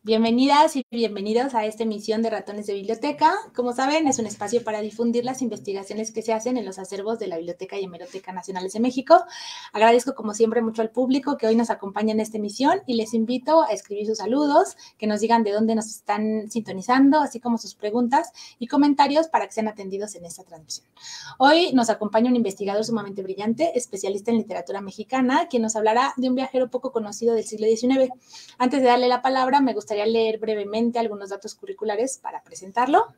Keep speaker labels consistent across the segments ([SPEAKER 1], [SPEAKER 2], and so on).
[SPEAKER 1] Bienvenidas y bienvenidos a esta emisión de Ratones de Biblioteca. Como saben, es un espacio para difundir las investigaciones que se hacen en los acervos de la Biblioteca y Hemeroteca Nacionales de México. Agradezco, como siempre, mucho al público que hoy nos acompaña en esta emisión y les invito a escribir sus saludos, que nos digan de dónde nos están sintonizando, así como sus preguntas y comentarios para que sean atendidos en esta transmisión. Hoy nos acompaña un investigador sumamente brillante, especialista en literatura mexicana, quien nos hablará de un viajero poco conocido del siglo XIX. Antes de darle la palabra, me gustaría leer brevemente algunos datos curriculares para presentarlo.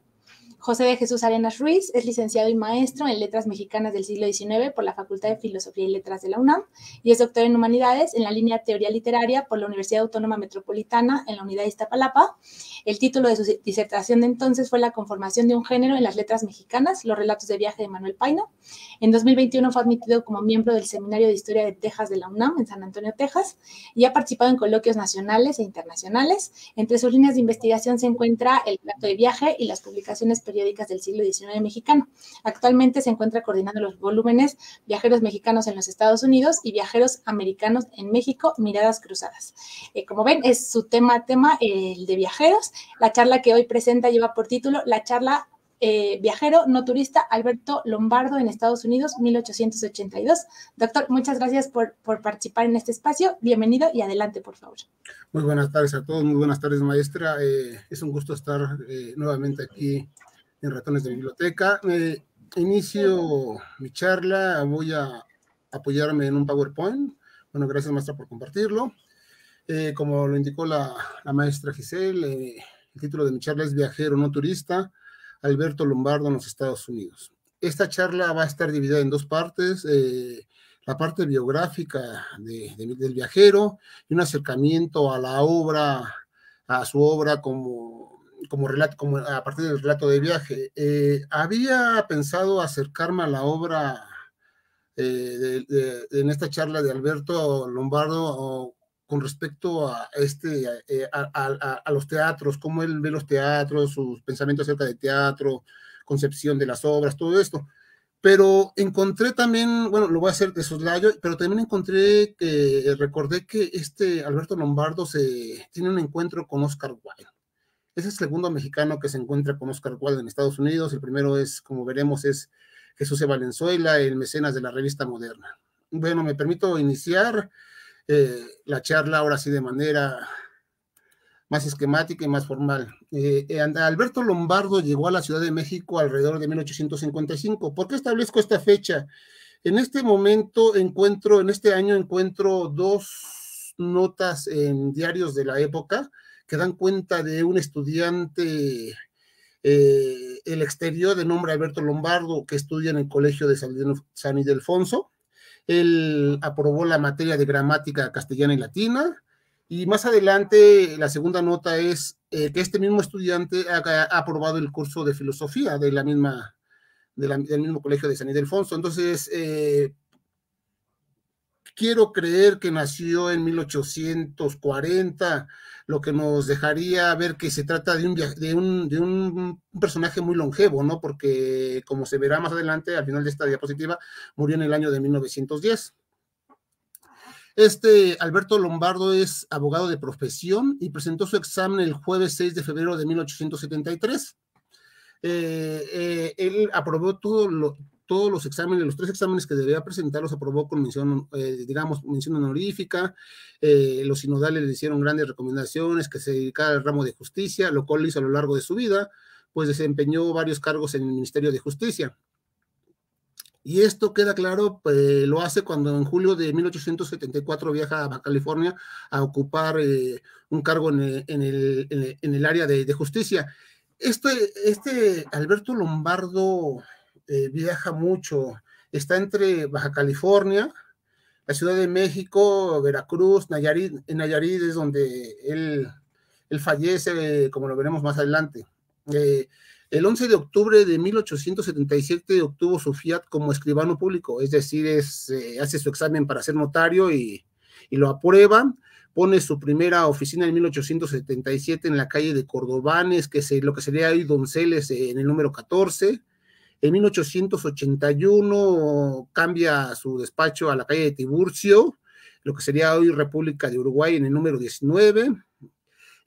[SPEAKER 1] José de Jesús Arenas Ruiz es licenciado y maestro en Letras Mexicanas del siglo XIX por la Facultad de Filosofía y Letras de la UNAM y es doctor en Humanidades en la línea Teoría Literaria por la Universidad Autónoma Metropolitana en la Unidad de Iztapalapa. El título de su disertación de entonces fue La conformación de un género en las letras mexicanas, los relatos de viaje de Manuel Paino. En 2021 fue admitido como miembro del Seminario de Historia de Texas de la UNAM en San Antonio, Texas, y ha participado en coloquios nacionales e internacionales. Entre sus líneas de investigación se encuentra el relato de viaje y las publicaciones periódicas del siglo XIX mexicano. Actualmente se encuentra coordinando los volúmenes Viajeros mexicanos en los Estados Unidos y Viajeros americanos en México, Miradas cruzadas. Como ven, es su tema, el de viajeros. La charla que hoy presenta lleva por título La charla viajero no turista Alberto Lombardo en Estados Unidos, 1882. Doctor, muchas gracias por participar en este espacio. Bienvenido y adelante, por favor.
[SPEAKER 2] Muy buenas tardes a todos, muy buenas tardes, maestra. Es un gusto estar nuevamente aquí en Ratones de Biblioteca. Inicio mi charla, voy a apoyarme en un PowerPoint. Bueno, gracias, maestra, por compartirlo. Como lo indicó la maestra Giselle, el título de mi charla es Viajero no turista, Alberto Lombardo en los Estados Unidos. Esta charla va a estar dividida en dos partes, la parte biográfica del viajero y un acercamiento a la obra, a su obra como relato, como a partir del relato de viaje. Había pensado acercarme a la obra en esta charla de Alberto Lombardo con respecto a los teatros, cómo él ve los teatros, sus pensamientos acerca de teatro, concepción de las obras, todo esto. Pero encontré también, bueno, lo voy a hacer de soslayo, pero también recordé que Alberto Lombardo tiene un encuentro con Oscar Wilde. Es el segundo mexicano que se encuentra con Oscar Wilde en Estados Unidos. El primero es, como veremos, es Jesús E. Valenzuela, el mecenas de la revista Moderna. Bueno, me permito iniciar la charla ahora sí de manera más esquemática y más formal. Alberto Lombardo llegó a la Ciudad de México alrededor de 1855. ¿Por qué establezco esta fecha? En este momento en este año encuentro dos notas en diarios de la época que dan cuenta de un estudiante el exterior de nombre Alberto Lombardo que estudia en el Colegio de San Ildefonso. Él aprobó la materia de gramática castellana y latina, y más adelante la segunda nota es que este mismo estudiante ha aprobado el curso de filosofía del mismo Colegio de San Ildefonso. Entonces, quiero creer que nació en 1840, lo que nos dejaría ver que se trata de un personaje muy longevo, ¿no? Porque, como se verá más adelante, al final de esta diapositiva, murió en el año de 1910. Alberto Lombardo es abogado de profesión y presentó su examen el jueves 6 de febrero de 1873. Él aprobó todos los exámenes, los 3 exámenes que debía presentar los aprobó con mención honorífica. Los sinodales le hicieron grandes recomendaciones, que se dedicara al ramo de justicia, lo cual hizo a lo largo de su vida, pues desempeñó varios cargos en el Ministerio de Justicia. Y esto queda claro, pues, lo hace cuando en julio de 1874 viaja a Baja California a ocupar un cargo en el área de justicia. Alberto Lombardo viaja mucho, está entre Baja California, la Ciudad de México, Veracruz, Nayarit. En Nayarit es donde él fallece, como lo veremos más adelante. El 11 de octubre de 1877 obtuvo su fiat como escribano público, es decir, hace su examen para ser notario y lo aprueban. Pone su primera oficina en 1877 en la calle de Cordobanes, que es lo que sería hoy Donceles, en el número 14. En 1881 cambia su despacho a la calle de Tiburcio, lo que sería hoy República de Uruguay, en el número 19.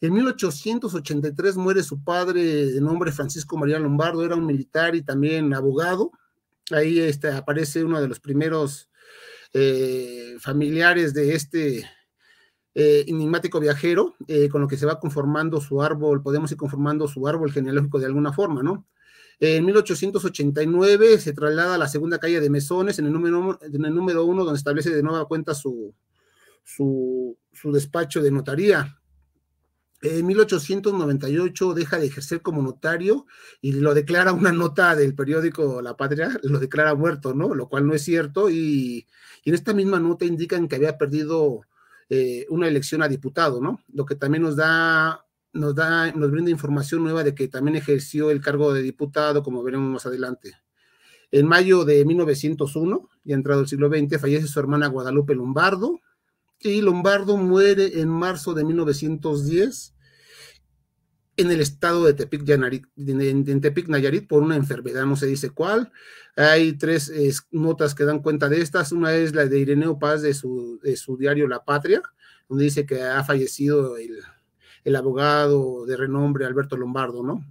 [SPEAKER 2] En 1883 muere su padre, de nombre Francisco María Lombardo, era un militar y también abogado. Ahí aparece uno de los primeros familiares de este enigmático viajero, con lo que se va conformando su árbol, podemos ir conformando su árbol genealógico de alguna forma, ¿no? En 1889 se traslada a la segunda calle de Mesones, en el número 1, donde establece de nueva cuenta su despacho de notaría. En 1898 deja de ejercer como notario y lo declara una nota del periódico La Patria, lo declara muerto, ¿no? Lo cual no es cierto, y en esta misma nota indican que había perdido una elección a diputado, ¿no? Lo que también nos brinda información nueva de que también ejerció el cargo de diputado, como veremos más adelante. En mayo de 1901, ya entrado el siglo XX, fallece su hermana Guadalupe Lombardo, y Lombardo muere en marzo de 1910 en el estado de Tepic, Nayarit, por una enfermedad, no se dice cuál. Hay 3 notas que dan cuenta de estas. Una es la de Ireneo Paz de su diario La Patria, donde dice que ha fallecido el abogado de renombre Alberto Lombardo, ¿no?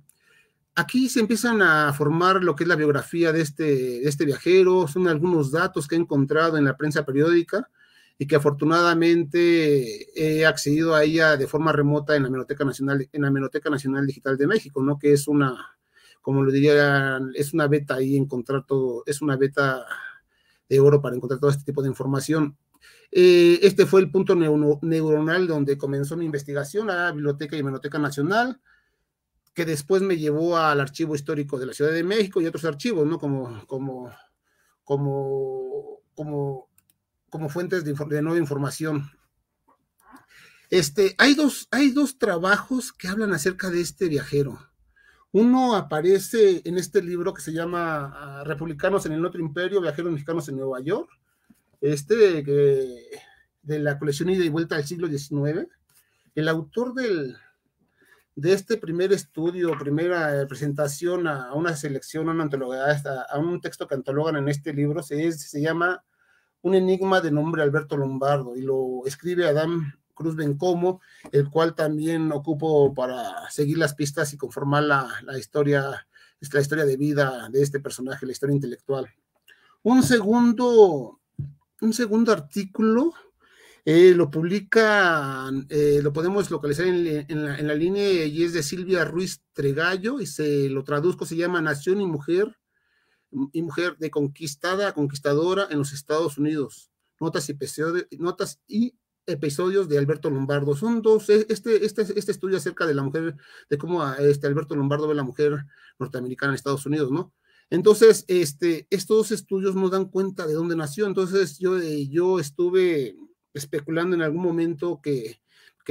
[SPEAKER 2] Aquí se empiezan a formar lo que es la biografía de este viajero. Son algunos datos que he encontrado en la prensa periódica y que afortunadamente he accedido a ella de forma remota en la Hemeroteca Nacional Digital de México, ¿no? Que es una, como lo diría, es una beta ahí, encontrar todo, es una beta de oro para encontrar todo este tipo de información. Este fue el punto neuronal donde comenzó mi investigación, a la Biblioteca y Hemeroteca Nacional, que después me llevó al Archivo Histórico de la Ciudad de México y otros archivos, ¿no? Como fuentes de nueva información. Hay dos trabajos que hablan acerca de este viajero. Uno aparece en este libro que se llama Republicanos en el Otro Imperio, Viajeros Mexicanos en Nueva York, de la colección Ida y Vuelta al siglo XIX. El autor de este primer estudio, primera presentación a una selección, a un texto que antologan en este libro, se llama Un enigma de nombre Alberto Lombardo, y lo escribe Adam Cruz Bencomo, el cual también ocupo para seguir las pistas y conformar la historia de vida de este personaje, la historia intelectual. Un segundo artículo lo publica, lo podemos localizar en la línea, y es de Silvia Ruiz Tregallo, y se lo traduzco, se llama Nación y Mujer de conquistada a conquistadora en los Estados Unidos, notas y episodios de Alberto Lombardo. Son dos, este estudio acerca de la mujer, de cómo Alberto Lombardo ve a la mujer norteamericana en Estados Unidos, ¿no? Entonces, estos dos estudios nos dan cuenta de dónde nació. Entonces, yo estuve especulando en algún momento que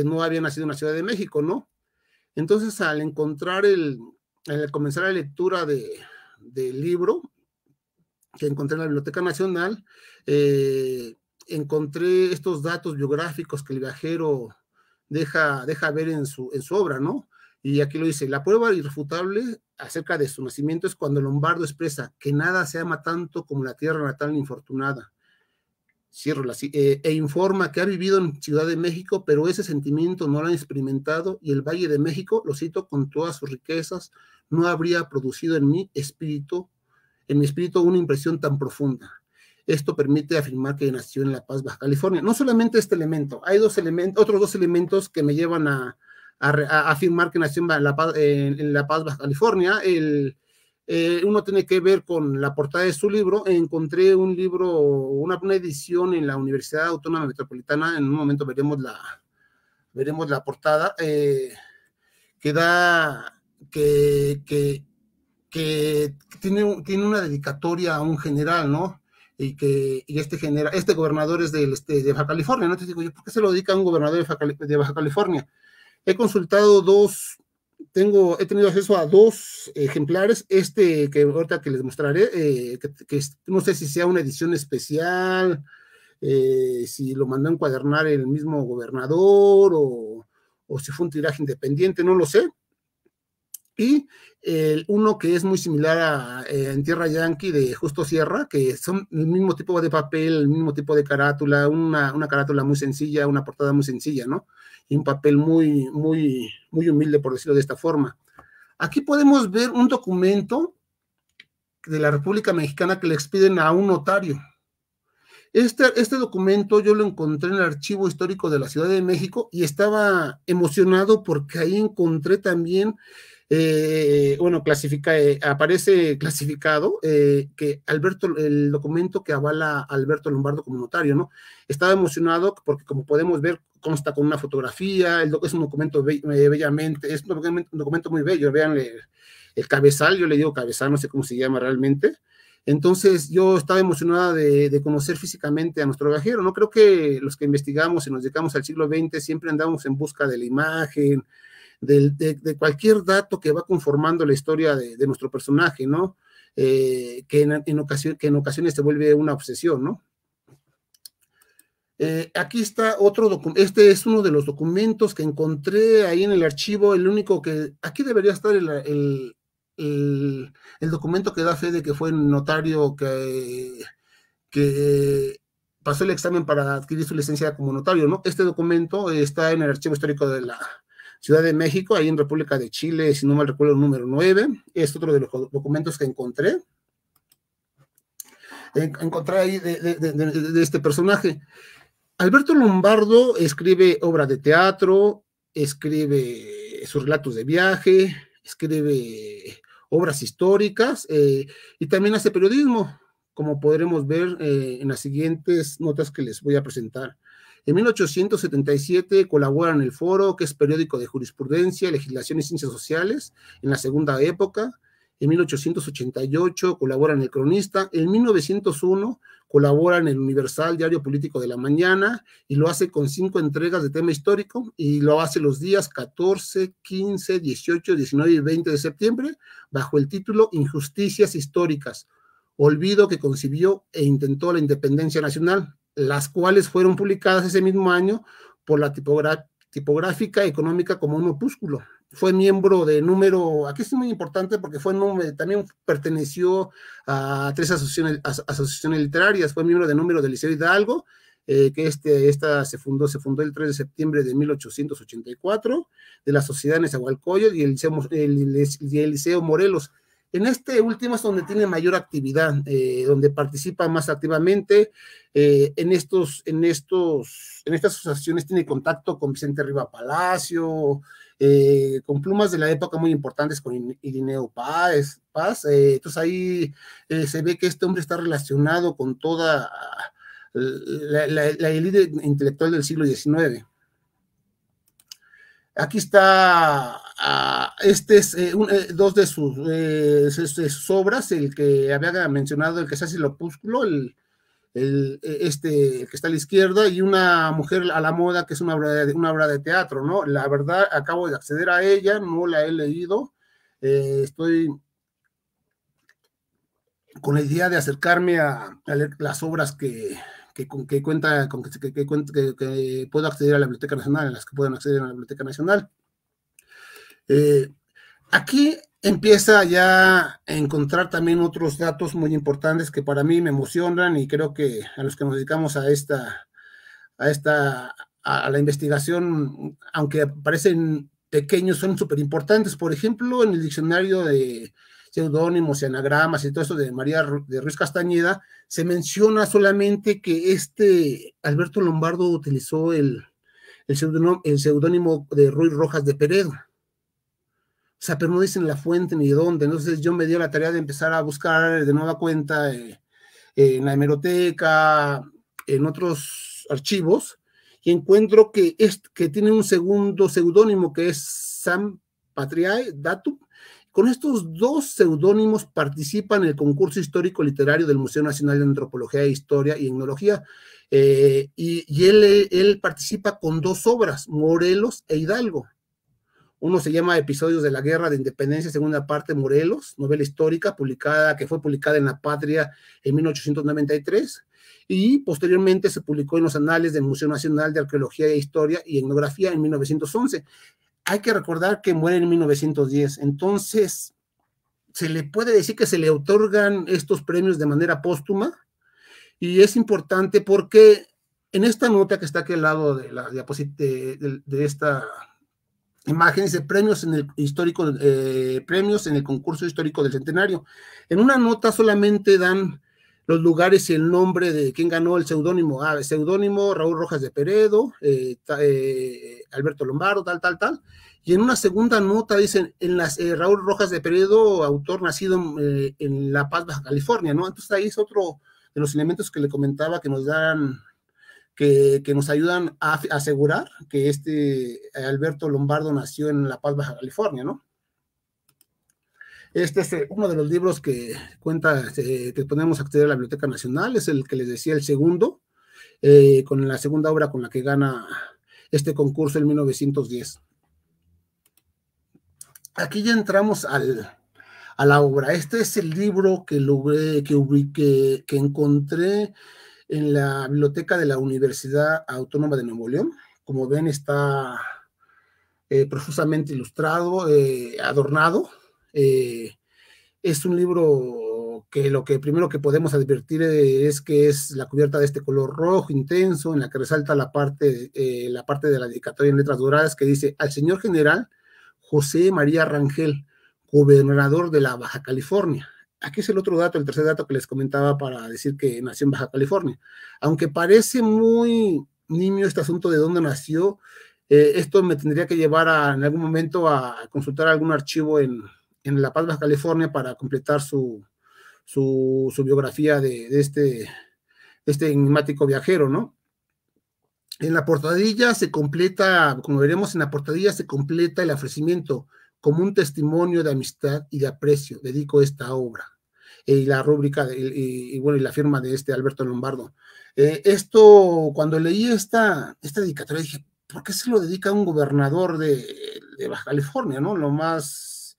[SPEAKER 2] no había nacido en la Ciudad de México, ¿no? Entonces, al comenzar la lectura del libro que encontré en la Biblioteca Nacional, encontré estos datos biográficos que el viajero deja ver en su obra, ¿no? Y aquí lo dice: la prueba irrefutable acerca de su nacimiento es cuando Lombardo expresa que nada se ama tanto como la tierra natal infortunada. E informa que ha vivido en Ciudad de México, pero ese sentimiento no lo han experimentado, y el Valle de México, lo cito, con todas sus riquezas, no habría producido en mi espíritu una impresión tan profunda. Esto permite afirmar que nació en La Paz, Baja California. No solamente este elemento, hay otros dos elementos que me llevan a afirmar que nació en La Paz, Baja California. Uno tiene que ver con la portada de su libro. Encontré un libro, una edición en la Universidad Autónoma Metropolitana. En un momento veremos la portada, que tiene una dedicatoria a un general, ¿no? Y este gobernador es de Baja California, ¿no? Entonces digo yo, ¿por qué se lo dedica a un gobernador de Baja California? He consultado he tenido acceso a 2 ejemplares, que ahorita que les mostraré, que no sé si sea una edición especial, si lo mandó a encuadernar el mismo gobernador, o si fue un tiraje independiente, no lo sé. y uno que es muy similar a En Tierra Yankee de Justo Sierra, que son el mismo tipo de papel, el mismo tipo de carátula, una carátula muy sencilla, una portada muy sencilla, ¿no? Y un papel muy humilde, por decirlo de esta forma. Aquí podemos ver un documento de la República Mexicana que le expiden a un notario. Este documento yo lo encontré en el Archivo Histórico de la Ciudad de México y estaba emocionado porque ahí encontré también, aparece clasificado que el documento que avala a Alberto Lombardo como notario, ¿no? Estaba emocionado porque, como podemos ver, consta con una fotografía, es un documento bellamente, es un documento muy bello, vean el cabezal, yo le digo cabezal, no sé cómo se llama realmente. Entonces yo estaba emocionada de conocer físicamente a nuestro viajero, ¿no? Creo que los que investigamos y nos dedicamos al siglo XX siempre andamos en busca de la imagen, de cualquier dato que va conformando la historia de nuestro personaje, ¿no? Que en ocasiones se vuelve una obsesión, ¿no? Aquí está otro documento, este es uno de los documentos que encontré ahí en el archivo, el único que, aquí debería estar el documento que da fe de que fue el notario que pasó el examen para adquirir su licencia como notario, ¿no? Este documento está en el Archivo Histórico de la Ciudad de México, ahí en República de Chile, si no mal recuerdo, el número 9, es otro de los documentos que encontré. Encontré ahí de este personaje. Alberto Lombardo escribe obra de teatro, escribe sus relatos de viaje, escribe obras históricas y también hace periodismo, como podremos ver en las siguientes notas que les voy a presentar. En 1877 colabora en El Foro, que es periódico de jurisprudencia, legislación y ciencias sociales, en la segunda época. En 1888 colabora en El Cronista. En 1901 colabora en El Universal, diario político de la mañana, y lo hace con 5 entregas de tema histórico, y lo hace los días 14, 15, 18, 19 y 20 de septiembre, bajo el título Injusticias históricas, olvido que concibió e intentó la independencia nacional, las cuales fueron publicadas ese mismo año por la tipográfica económica como un opúsculo. Fue miembro de número, aquí es muy importante porque también perteneció a 3 asociaciones literarias, fue miembro de número del Liceo Hidalgo, que se fundó el 3 de septiembre de 1884, de la Sociedad Nezahualcóyotl y el Liceo Morelos. En este último es donde tiene mayor actividad, donde participa más activamente. En estas asociaciones tiene contacto con Vicente Riva Palacio, con plumas de la época muy importantes, con Irineo Paz. Entonces ahí se ve que este hombre está relacionado con toda la élite intelectual del siglo XIX. Aquí está, dos de sus obras, el que había mencionado, el que se hace el opúsculo, el que está a la izquierda, y Una mujer a la moda, que es una obra de teatro, ¿no? La verdad, acabo de acceder a ella, no la he leído, estoy con la idea de acercarme a leer las obras que puedo acceder a la Biblioteca Nacional, en las que pueden acceder a la Biblioteca Nacional. Aquí empieza ya a encontrar también otros datos muy importantes que para mí me emocionan, y creo que a los que nos dedicamos a la investigación, aunque parecen pequeños, son súper importantes. Por ejemplo, en el diccionario de seudónimos y anagramas y todo esto de María de Ruiz Castañeda, se menciona solamente que Alberto Lombardo utilizó el seudónimo de Ruy Rojas de Peredo. O sea, pero no dicen la fuente ni de dónde. Entonces yo me di la tarea de empezar a buscar de nueva cuenta en la hemeroteca, en otros archivos, y encuentro que tiene un segundo seudónimo, que es Sam Patriae Datum. Con estos 2 seudónimos participa en el concurso histórico literario del Museo Nacional de Antropología, Historia y Etnología, y él participa con 2 obras, Morelos e Hidalgo. Uno se llama Episodios de la Guerra de Independencia, segunda parte, Morelos, novela histórica que fue publicada en La Patria en 1893, y posteriormente se publicó en los anales del Museo Nacional de Arqueología e Historia y Etnografía en 1911. hay que recordar que muere en 1910, entonces se le puede decir que se le otorgan estos premios de manera póstuma, y es importante porque en esta nota que está aquí al lado de la diapositiva de esta imagen, dice premios en el histórico, premios en el concurso histórico del centenario. En una nota solamente dan los lugares y el nombre de quién ganó el seudónimo. Seudónimo Raúl Rojas de Peredo, Alberto Lombardo, tal. Y en una segunda nota dicen Raúl Rojas de Peredo, autor nacido en La Paz, Baja California, ¿no? Entonces ahí es otro de los elementos que le comentaba que nos dan, que nos ayudan a asegurar que Alberto Lombardo nació en La Paz, Baja California, ¿no? Este es uno de los libros que cuenta, que podemos acceder a la Biblioteca Nacional, es el que les decía, el segundo, con la segunda obra con la que gana este concurso en 1910. Aquí ya entramos a la obra. Este es el libro que logré, que encontré en la biblioteca de la Universidad Autónoma de Nuevo León. Como ven, está profusamente ilustrado, adornado. Es un libro que lo que primero que podemos advertir es que es la cubierta de este color rojo intenso, en la que resalta la parte de la dedicatoria en letras doradas que dice: al señor general José María Rangel, gobernador de la Baja California. Aquí es el otro dato, el tercer dato que les comentaba para decir que nació en Baja California. Aunque parece muy nimio este asunto de dónde nació, esto me tendría que llevar en algún momento a consultar algún archivo en La Paz, Baja California, para completar su biografía de este enigmático viajero, ¿no? En la portadilla se completa, como veremos en la portadilla, se completa el ofrecimiento como un testimonio de amistad y de aprecio. Dedico esta obra. Y la rúbrica, y la firma de Alberto Lombardo. Esto, cuando leí esta dedicatoria, dije, ¿por qué se lo dedica a un gobernador de Baja California, no? Lo más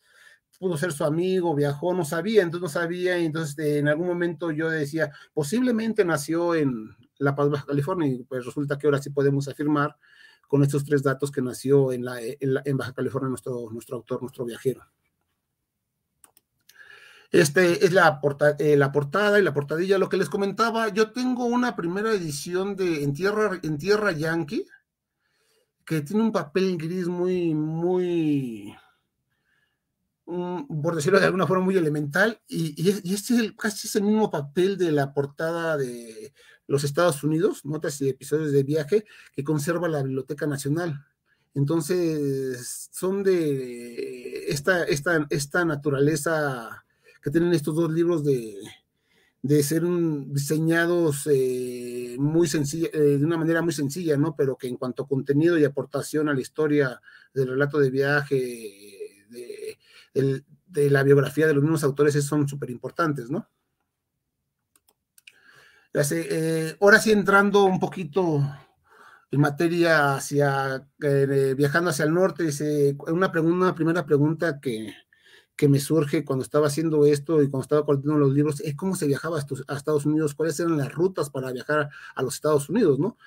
[SPEAKER 2] pudo ser su amigo, viajó, no sabía, y entonces en algún momento yo decía, posiblemente nació en La Paz, Baja California, y pues resulta que ahora sí podemos afirmar con estos tres datos que nació en Baja California nuestro autor, nuestro viajero. Es la portada y la portadilla. Lo que les comentaba, yo tengo una primera edición de En Tierra Yankee, que tiene un papel gris muy, por decirlo de alguna forma, muy elemental, y casi es el mismo papel de la portada de los Estados Unidos, notas y episodios de viaje, que conserva la Biblioteca Nacional. Entonces, son de esta naturaleza que tienen estos dos libros de ser diseñados muy sencilla, de una manera muy sencilla, ¿no? Pero que en cuanto a contenido y aportación a la historia del relato de viaje, de la biografía de los mismos autores, son súper importantes, ¿no? Ahora sí, entrando un poquito en materia viajando hacia el norte, dice una primera pregunta que me surge cuando estaba haciendo esto y cuando estaba coordinando los libros, es cómo se viajaba a Estados Unidos, cuáles eran las rutas para viajar a los Estados Unidos, ¿no?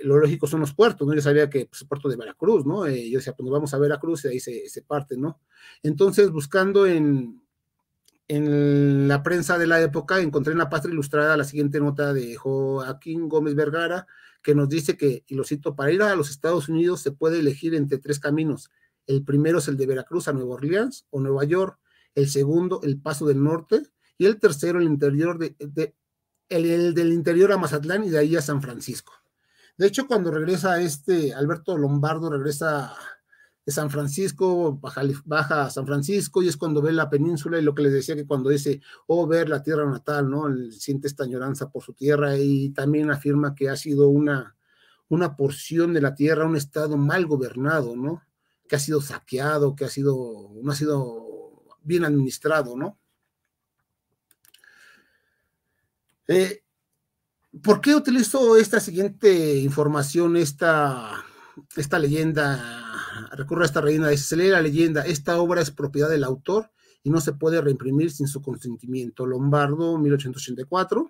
[SPEAKER 2] Lo lógico son los puertos, ¿no? Yo sabía que pues, el puerto de Veracruz, ¿no? Yo decía, pues nos vamos a Veracruz y ahí se parte, ¿no? Entonces, buscando en la prensa de la época, encontré en La Patria Ilustrada la siguiente nota de Joaquín Gómez Vergara, que nos dice que, y lo cito, para ir a los Estados Unidos se puede elegir entre tres caminos. El primero es el de Veracruz a Nueva Orleans o Nueva York, el segundo el Paso del Norte, y el tercero el interior el del interior a Mazatlán y de ahí a San Francisco. De hecho, cuando regresa Alberto Lombardo, regresa de San Francisco, baja a San Francisco, y es cuando ve la península, y lo que les decía, que cuando dice, ver la tierra natal, ¿no? Él siente esta añoranza por su tierra, y también afirma que ha sido una porción de la tierra, un estado mal gobernado, ¿no? Que ha sido saqueado, no ha sido bien administrado, ¿no? ¿Por qué utilizo esta siguiente información, esta leyenda? Recurre a esta leyenda, se lee la leyenda: esta obra es propiedad del autor y no se puede reimprimir sin su consentimiento. Lombardo, 1884.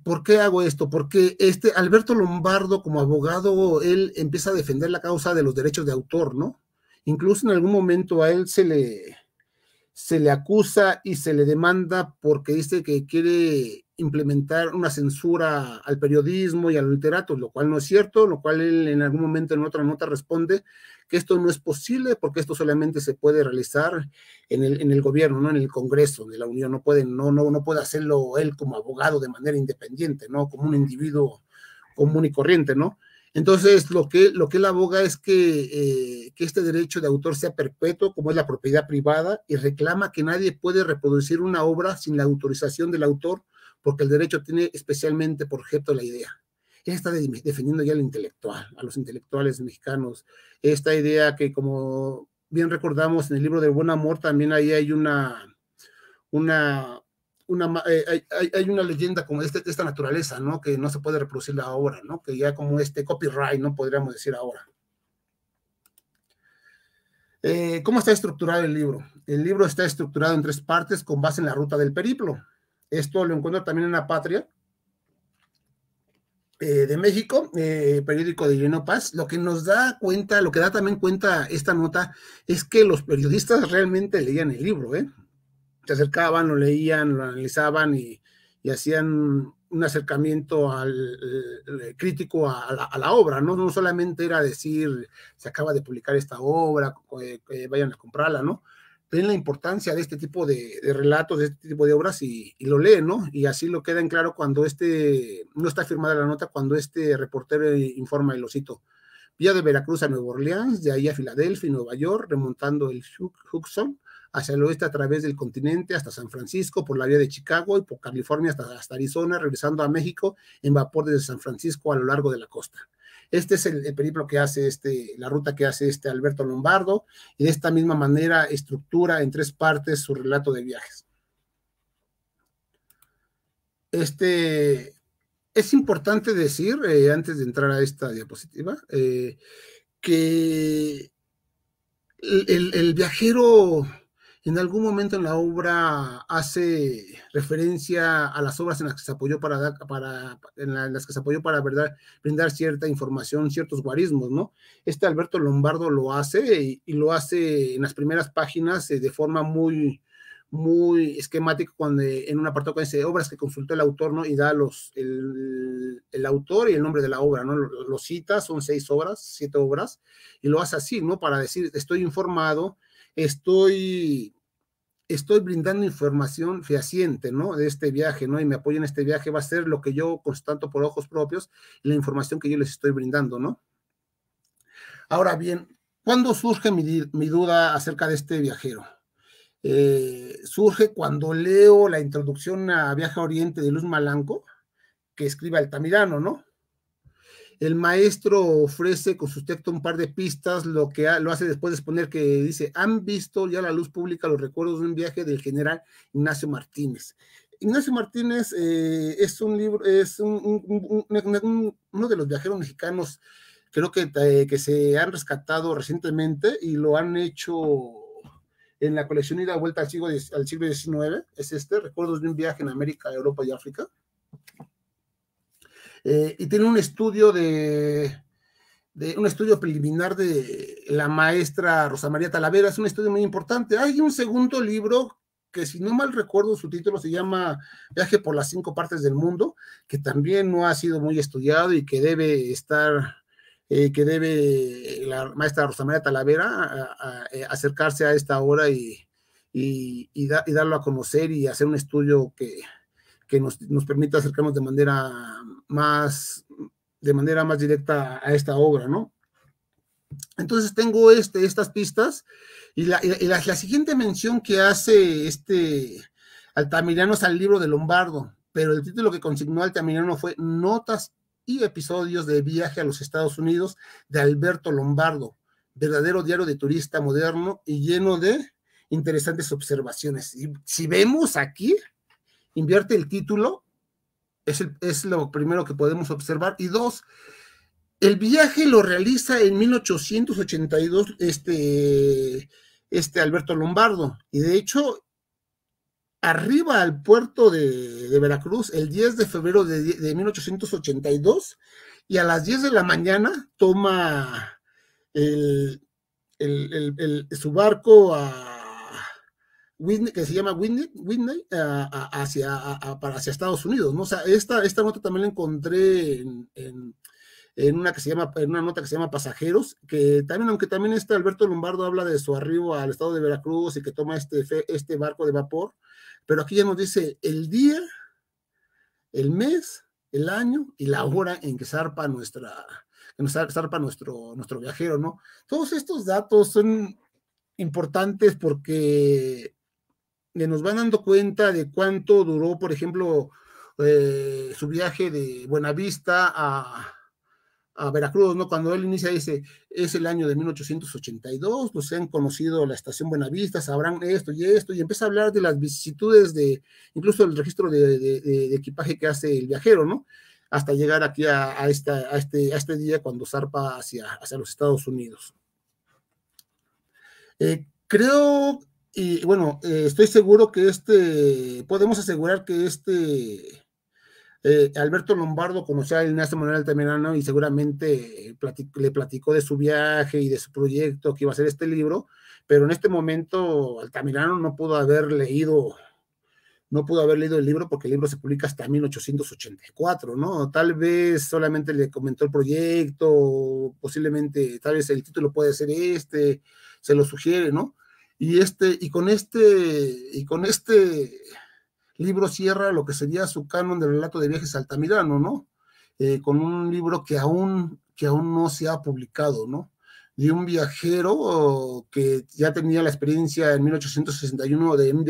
[SPEAKER 2] ¿Por qué hago esto? Porque Alberto Lombardo, como abogado, él empieza a defender la causa de los derechos de autor, ¿no? Incluso en algún momento a él se le acusa y se le demanda porque dice que quiere implementar una censura al periodismo y a los literatos, lo cual no es cierto, lo cual él en algún momento en otra nota responde que esto no es posible porque esto solamente se puede realizar en el gobierno, no en el Congreso de la Unión, no puede hacerlo él como abogado de manera independiente, ¿no? Como un individuo común y corriente, ¿no? Entonces, lo que él aboga es que este derecho de autor sea perpetuo, como es la propiedad privada, y reclama que nadie puede reproducir una obra sin la autorización del autor, porque el derecho tiene especialmente por objeto la idea. Él está defendiendo ya al intelectual, a los intelectuales mexicanos. Esta idea que, como bien recordamos en el libro del Buen Amor, también ahí hay una hay una leyenda como esta naturaleza, ¿no? Que no se puede reproducir la obra, ¿no? Que ya como copyright, ¿no? Podríamos decir ahora. ¿Cómo está estructurado el libro? El libro está estructurado en 3 partes con base en la ruta del periplo. Esto lo encuentro también en La Patria de México, periódico de Lleno Paz. Lo que nos da cuenta, lo que da también cuenta esta nota es que los periodistas realmente leían el libro, ¿eh? Se acercaban, lo leían, lo analizaban y hacían un acercamiento crítico a la obra, ¿no? No solamente era decir, se acaba de publicar esta obra, vayan a comprarla, ¿no? Ven la importancia de este tipo de relatos, de este tipo de obras y lo leen, ¿no? Y así lo queda en claro cuando no está firmada la nota, cuando reportero informa, y lo cito: vía de Veracruz a Nueva Orleans, de ahí a Filadelfia y Nueva York, remontando el Hudson hacia el oeste a través del continente hasta San Francisco, por la vía de Chicago y por California hasta Arizona, regresando a México en vapor desde San Francisco a lo largo de la costa. Este es el periplo que hace la ruta que hace Alberto Lombardo, y de esta misma manera estructura en 3 partes su relato de viajes. Es importante decir, antes de entrar a esta diapositiva, que el viajero en algún momento en la obra hace referencia a las obras en las que se apoyó para brindar cierta información, ciertos guarismos, ¿no? Alberto Lombardo lo hace y lo hace en las primeras páginas de forma muy esquemática, cuando en un apartado dice obras que consultó el autor, ¿no? Y da el autor y el nombre de la obra, ¿no? Lo cita, son 7 obras, y lo hace así, ¿no? Para decir, estoy informado, estoy brindando información fehaciente, ¿no? De este viaje, ¿no? Y me apoyo en este viaje, va a ser lo que yo constato por ojos propios, y la información que yo les estoy brindando, ¿no? Ahora bien, ¿cuándo surge mi duda acerca de este viajero? Surge cuando leo la introducción a Viaje a Oriente de Luz Malanco, que escribe Altamirano, ¿no? El maestro ofrece con su texto un par de pistas, lo hace después de exponer que dice: han visto ya la luz pública los recuerdos de un viaje del general Ignacio Martínez. Ignacio Martínez es uno de los viajeros mexicanos, creo que se han rescatado recientemente y lo han hecho en la colección Ida Vuelta al siglo XIX, es Recuerdos de un viaje en América, Europa y África. Y tiene un estudio un estudio preliminar de la maestra Rosa María Talavera. Es un estudio muy importante. Hay un segundo libro que, si no mal recuerdo, su título se llama Viaje por las 5 partes del mundo, que también no ha sido muy estudiado y que debe la maestra Rosa María Talavera acercarse a esta obra y darlo a conocer y hacer un estudio que nos permita acercarnos de manera más directa a esta obra, ¿no? Entonces tengo estas pistas, y la siguiente mención que hace Altamirano es al libro de Lombardo, pero el título que consignó Altamirano fue Notas y episodios de viaje a los Estados Unidos de Alberto Lombardo, verdadero diario de turista moderno y lleno de interesantes observaciones. Y si vemos aquí, invierte el título, es lo primero que podemos observar. Y 2, el viaje lo realiza en 1882 Alberto Lombardo, y de hecho arriba al puerto de Veracruz el 10 de febrero de 1882 y a las 10 de la mañana toma su barco Whitney, que se llama Whitney hacia Estados Unidos, ¿no? O sea, esta nota también la encontré en una nota que se llama Pasajeros, que también, aunque también Alberto Lombardo habla de su arribo al estado de Veracruz y que toma este barco de vapor, pero aquí ya nos dice el día, el mes, el año y la hora en que zarpa nuestro viajero, ¿no? Todos estos datos son importantes porque nos van dando cuenta de cuánto duró, por ejemplo, su viaje de Buenavista a Veracruz, ¿no? Cuando él inicia dice, es el año de 1882, pues se han conocido la estación Buenavista, sabrán esto, y empieza a hablar de las vicisitudes incluso el registro de equipaje que hace el viajero, ¿no? Hasta llegar aquí a este día cuando zarpa hacia los Estados Unidos. Creo, y bueno, estoy seguro que podemos asegurar que Alberto Lombardo conoció a Ignacio Manuel Altamirano y seguramente le platicó de su viaje y de su proyecto que iba a ser este libro, pero en este momento Altamirano no pudo haber leído el libro porque el libro se publica hasta 1884, ¿no? Tal vez solamente le comentó el proyecto, posiblemente, tal vez el título puede ser se lo sugiere, ¿no? Y con este libro cierra lo que sería su canon del relato de viajes Altamirano, ¿no? Con un libro que aún no se ha publicado, ¿no? De un viajero que ya tenía la experiencia en 1861 de un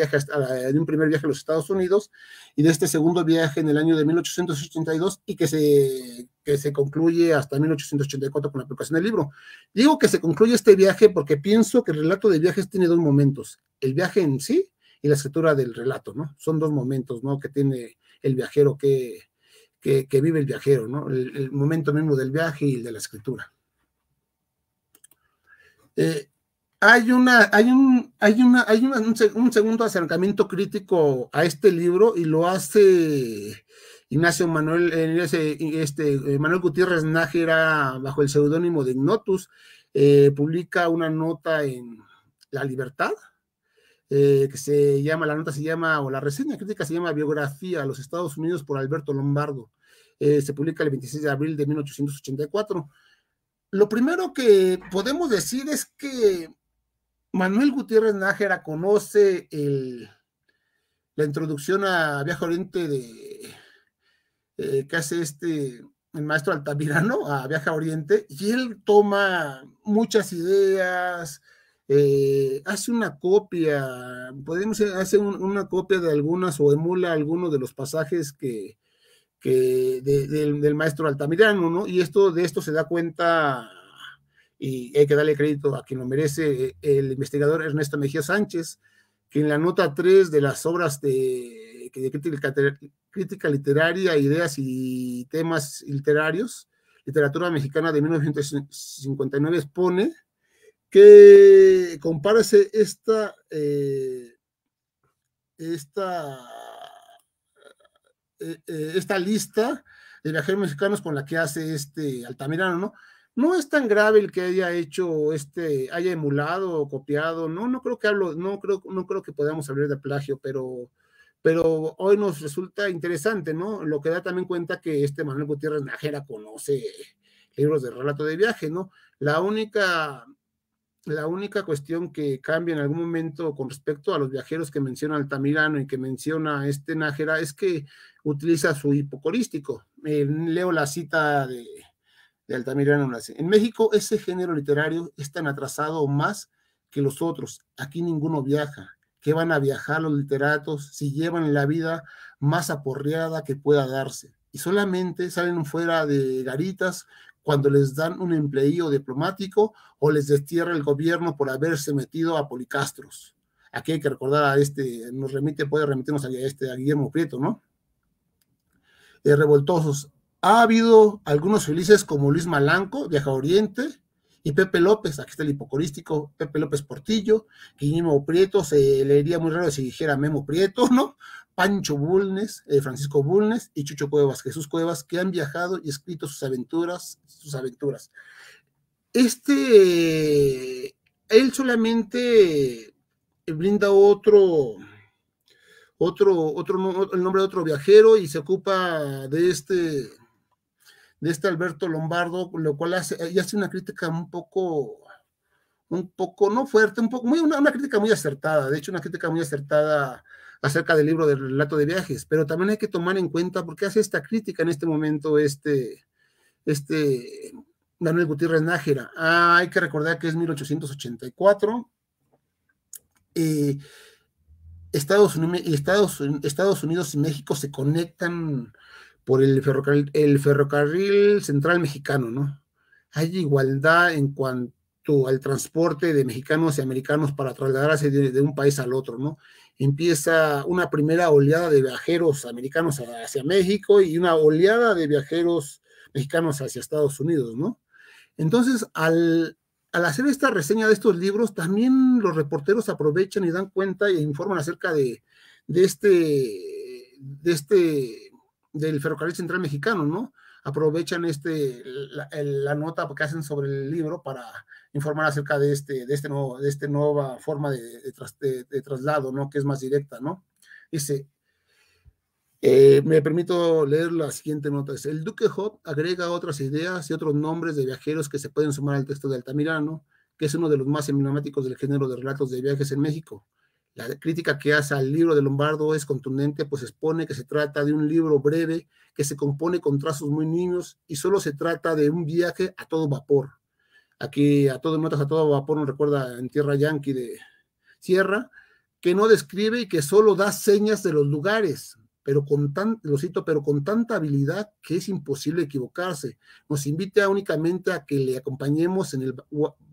[SPEAKER 2] primer viaje a los Estados Unidos y de este segundo viaje en el año de 1882 y que se concluye hasta 1884 con la publicación del libro. Digo que se concluye este viaje porque pienso que el relato de viajes tiene dos momentos, el viaje en sí y la escritura del relato, ¿no? Son dos momentos, ¿no? Que tiene el viajero, que vive el viajero, ¿no? El momento mismo del viaje y el de la escritura. Hay un segundo acercamiento crítico a este libro y lo hace Manuel Gutiérrez Nájera bajo el seudónimo de Ignotus. Publica una nota en La Libertad, la reseña crítica se llama Biografía a los Estados Unidos por Alberto Lombardo. Se publica el 26 de abril de 1884. Lo primero que podemos decir es que Manuel Gutiérrez Nájera conoce la introducción a Viaje a Oriente que hace el maestro Altamirano a Viaje a Oriente, y él toma muchas ideas, hace una copia, hace una copia de algunas o emula algunos de los pasajes del maestro Altamirano, ¿no? Y de esto se da cuenta, y hay que darle crédito a quien lo merece, el investigador Ernesto Mejía Sánchez, que en la nota 3 de las obras de crítica literaria, ideas y temas literarios, literatura mexicana de 1959, expone que compárase esta lista de viajeros mexicanos con la que hace Altamirano, ¿no? No es tan grave el que haya hecho haya emulado o copiado, no creo que podamos hablar de plagio, pero hoy nos resulta interesante, ¿no? Lo que da también cuenta que Manuel Gutiérrez Nájera conoce libros de relato de viaje, ¿no? La única cuestión que cambia en algún momento con respecto a los viajeros que menciona Altamirano y que menciona Nájera es que utiliza su hipocorístico. Leo la cita de Altamirano. En México ese género literario es tan atrasado más que los otros. Aquí ninguno viaja. ¿Qué van a viajar los literatos si llevan la vida más aporreada que pueda darse? Y solamente salen fuera de garitas cuando les dan un empleío diplomático o les destierra el gobierno por haberse metido a policastros. Aquí hay que recordar puede remitirnos a Guillermo Prieto, ¿no? Revoltosos. Ha habido algunos felices como Luis Malanco, Viaja a Oriente, y Pepe López, aquí está el hipocorístico, Pepe López Portillo, Guillermo Prieto, se leería muy raro si dijera Memo Prieto, ¿no? Pancho Bulnes, Francisco Bulnes y Chucho Cuevas, Jesús Cuevas, que han viajado y escrito sus aventuras. Él solamente brinda el nombre de otro viajero y se ocupa de este Alberto Lombardo, lo cual hace una crítica un poco, no fuerte, una crítica muy acertada, de hecho una crítica muy acertada acerca del libro del relato de viajes, pero también hay que tomar en cuenta por qué hace esta crítica en este momento Manuel Gutiérrez Nájera. Hay que recordar que es 1884, Estados Unidos y México se conectan por el ferrocarril central mexicano, ¿no? Hay igualdad en cuanto al transporte de mexicanos y americanos para trasladarse de un país al otro, ¿no? Empieza una primera oleada de viajeros americanos hacia México y una oleada de viajeros mexicanos hacia Estados Unidos, ¿no? Entonces, al hacer esta reseña de estos libros, también los reporteros aprovechan y dan cuenta e informan acerca del ferrocarril central mexicano, ¿no? Aprovechan la nota que hacen sobre el libro para informar acerca de esta nueva forma de traslado, ¿no? Que es más directa, ¿no? Dice, me permito leer la siguiente nota. Dice, el Duque Hop agrega otras ideas y otros nombres de viajeros que se pueden sumar al texto de Altamirano, que es uno de los más emblemáticos del género de relatos de viajes en México. La crítica que hace al libro de Lombardo es contundente, pues expone que se trata de un libro breve que se compone con trazos muy niños y solo se trata de un viaje a todo vapor. Aquí notas a todo vapor nos recuerda en Tierra Yanqui de Sierra, que no describe y que solo da señas de los lugares, pero con tanta habilidad que es imposible equivocarse. Nos invita únicamente a que le acompañemos en el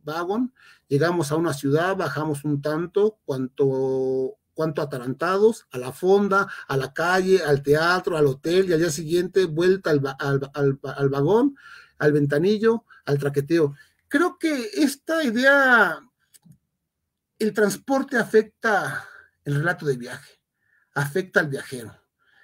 [SPEAKER 2] vagón, llegamos a una ciudad, bajamos un tanto, cuanto atarantados, a la fonda, a la calle, al teatro, al hotel, y al día siguiente vuelta al vagón, al ventanillo, al traqueteo. Creo que esta idea, el transporte afecta el relato de viaje, afecta al viajero.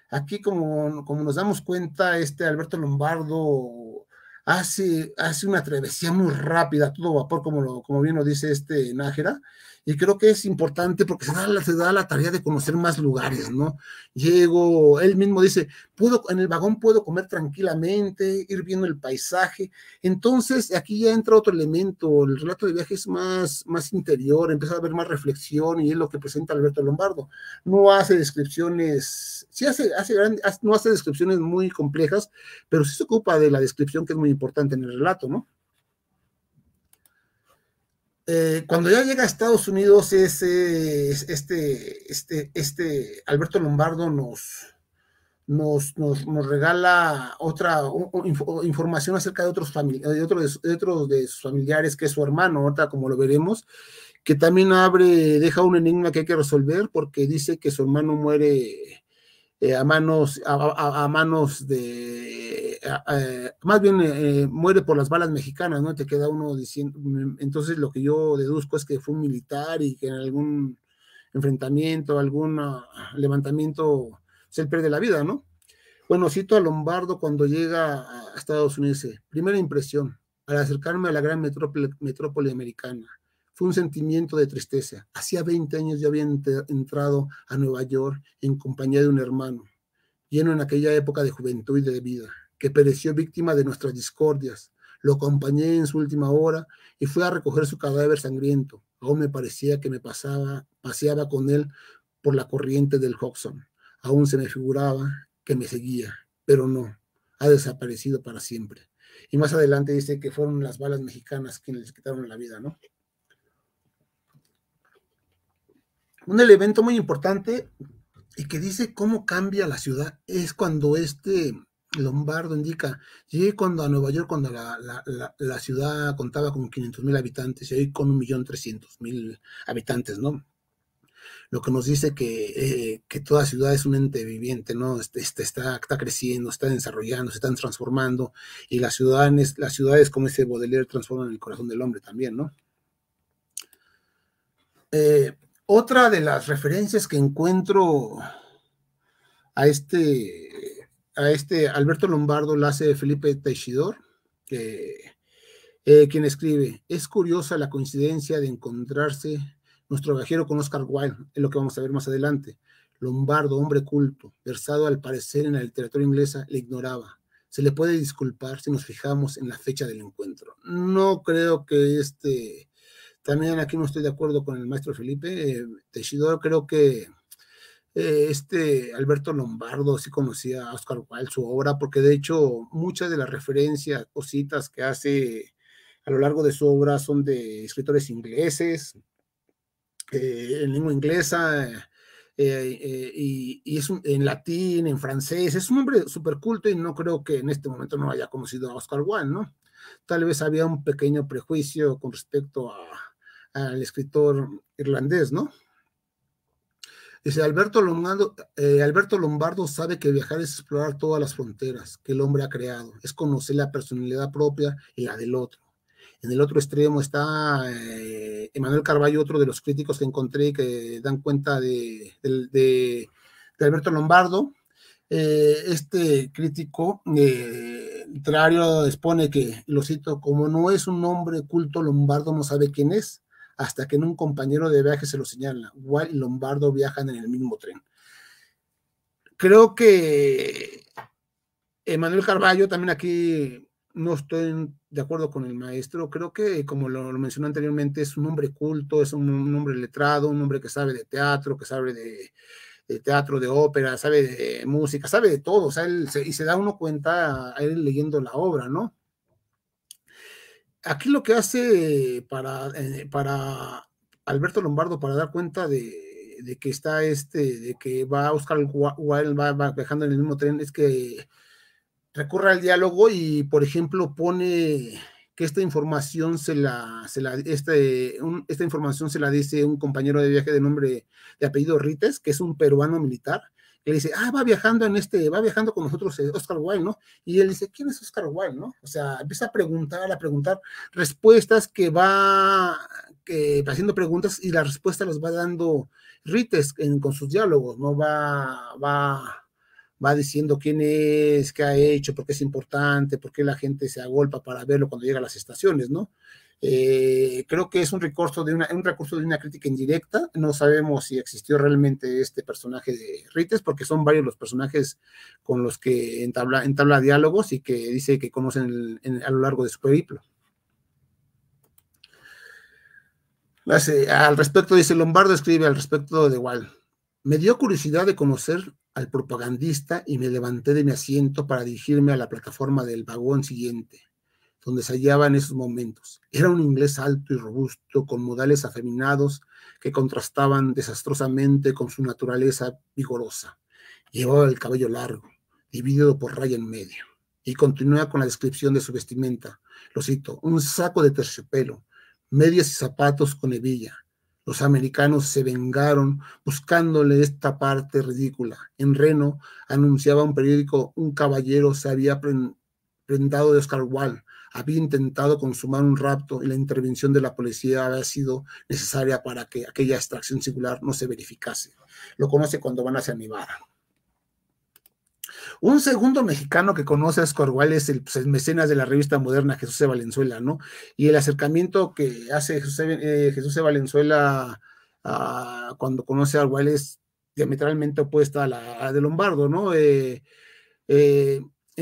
[SPEAKER 2] Aquí, como nos damos cuenta, Alberto Lombardo hace una travesía muy rápida, a todo vapor, como bien lo dice Nájera, y creo que es importante porque se da la tarea de conocer más lugares, ¿no? Él mismo dice, en el vagón puedo comer tranquilamente, ir viendo el paisaje. Entonces, aquí ya entra otro elemento, el relato de viaje es más interior, empieza a haber más reflexión, y es lo que presenta Alberto Lombardo. No hace descripciones, no hace descripciones muy complejas, pero sí se ocupa de la descripción, que es muy importante en el relato, ¿no? Cuando ya llega a Estados Unidos, Alberto Lombardo nos regala otra información acerca de otros de sus familiares, que es su hermano, ahorita como lo veremos, que también deja un enigma que hay que resolver, porque dice que su hermano muere a manos de, más bien muere por las balas mexicanas, ¿no? Te queda uno diciendo, entonces lo que yo deduzco es que fue un militar y que en algún enfrentamiento, algún levantamiento, se él pierde la vida, ¿no? Bueno, cito a Lombardo cuando llega a Estados Unidos, dice, primera impresión, al acercarme a la gran metrópoli americana, fue un sentimiento de tristeza. Hacía 20 años yo había entrado a Nueva York en compañía de un hermano, lleno en aquella época de juventud y de vida, que pereció víctima de nuestras discordias. Lo acompañé en su última hora y fui a recoger su cadáver sangriento. Aún me parecía que paseaba con él por la corriente del Hudson. Aún se me figuraba que me seguía, pero no, ha desaparecido para siempre. Y más adelante dice que fueron las balas mexicanas quienes les quitaron la vida, ¿no? Un elemento muy importante y que dice cómo cambia la ciudad es cuando Lombardo indica, llegué a Nueva York cuando la ciudad contaba con 500,000 habitantes y hoy con 1,300,000 habitantes, ¿no? lo que nos dice que toda ciudad es un ente viviente, ¿no? Está creciendo, está desarrollando, se están transformando, y las ciudades, como ese Baudelaire, transforman el corazón del hombre también, ¿no? Otra de las referencias que encuentro a Alberto Lombardo la hace Felipe Teixidor, quien escribe: es curiosa la coincidencia de encontrarse nuestro viajero con Oscar Wilde, es lo que vamos a ver más adelante. Lombardo, hombre culto, versado al parecer en la literatura inglesa, le ignoraba. Se le puede disculpar si nos fijamos en la fecha del encuentro. No creo que también aquí no estoy de acuerdo con el maestro Felipe Teixidor. Creo que Alberto Lombardo sí conocía a Oscar Wilde, su obra, porque de hecho muchas de las referencias o citas que hace a lo largo de su obra son de escritores ingleses, en lengua inglesa, y es en latín, en francés. Es un hombre súper culto, y no creo que en este momento no haya conocido a Oscar Wilde, ¿no? Tal vez había un pequeño prejuicio con respecto al escritor irlandés, ¿no? Dice Alberto Lombardo sabe que viajar es explorar todas las fronteras que el hombre ha creado, es conocer la personalidad propia y la del otro. En el otro extremo está Emanuel Carballo, otro de los críticos que encontré que dan cuenta de Alberto Lombardo. Este crítico literario expone que, lo cito: como no es un hombre culto, Lombardo no sabe quién es, hasta que en un compañero de viaje se lo señala. Wilde y Lombardo viajan en el mismo tren. Creo que Emanuel Carballo, también aquí no estoy de acuerdo con el maestro. Creo que, como lo mencioné anteriormente, es un hombre culto, es un hombre letrado, un hombre que sabe de teatro, que sabe de teatro, de ópera, sabe de música, sabe de todo. O sea, y se da uno cuenta a él leyendo la obra, ¿no? Aquí lo que hace para Alberto Lombardo, para dar cuenta de que está de que va Oscar Wilde, va viajando en el mismo tren, es que recurre al diálogo y, por ejemplo, pone que esta información esta información se la dice un compañero de viaje de apellido Rites, que es un peruano militar, que le dice: va viajando con nosotros Oscar Wilde, ¿no? Y él dice: ¿quién es Oscar Wilde, no? O sea, empieza a preguntar respuestas, haciendo preguntas, y las respuestas las va dando Rites con sus diálogos, ¿no? Va diciendo quién es, qué ha hecho, por qué es importante, por qué la gente se agolpa para verlo cuando llega a las estaciones, ¿no? Creo que es un recurso de una crítica indirecta. No sabemos si existió realmente este personaje de Rites, porque son varios los personajes con los que entabla diálogos y que dice que conocen a lo largo de su periplo. Al respecto, dice Lombardo, escribe al respecto de Wilde: me dio curiosidad de conocer al propagandista y me levanté de mi asiento para dirigirme a la plataforma del vagón siguiente, donde se hallaba en esos momentos. Era un inglés alto y robusto, con modales afeminados que contrastaban desastrosamente con su naturaleza vigorosa. Llevaba el cabello largo, dividido por raya en medio, y continúa con la descripción de su vestimenta. Lo cito: un saco de terciopelo, medias y zapatos con hebilla. Los americanos se vengaron buscándole esta parte ridícula. En Reno, anunciaba un periódico, un caballero se había prendado de Oscar Wilde, había intentado consumar un rapto, y la intervención de la policía había sido necesaria para que aquella extracción singular no se verificase. Lo conoce cuando van hacia Nevada. Un segundo mexicano que conoce a Oscar Wilde es el mecenas de la revista moderna, Jesús E. Valenzuela, ¿no? Y el acercamiento que hace Jesús E. Valenzuela cuando conoce a Wilde es diametralmente opuesta a la de Lombardo, ¿no? En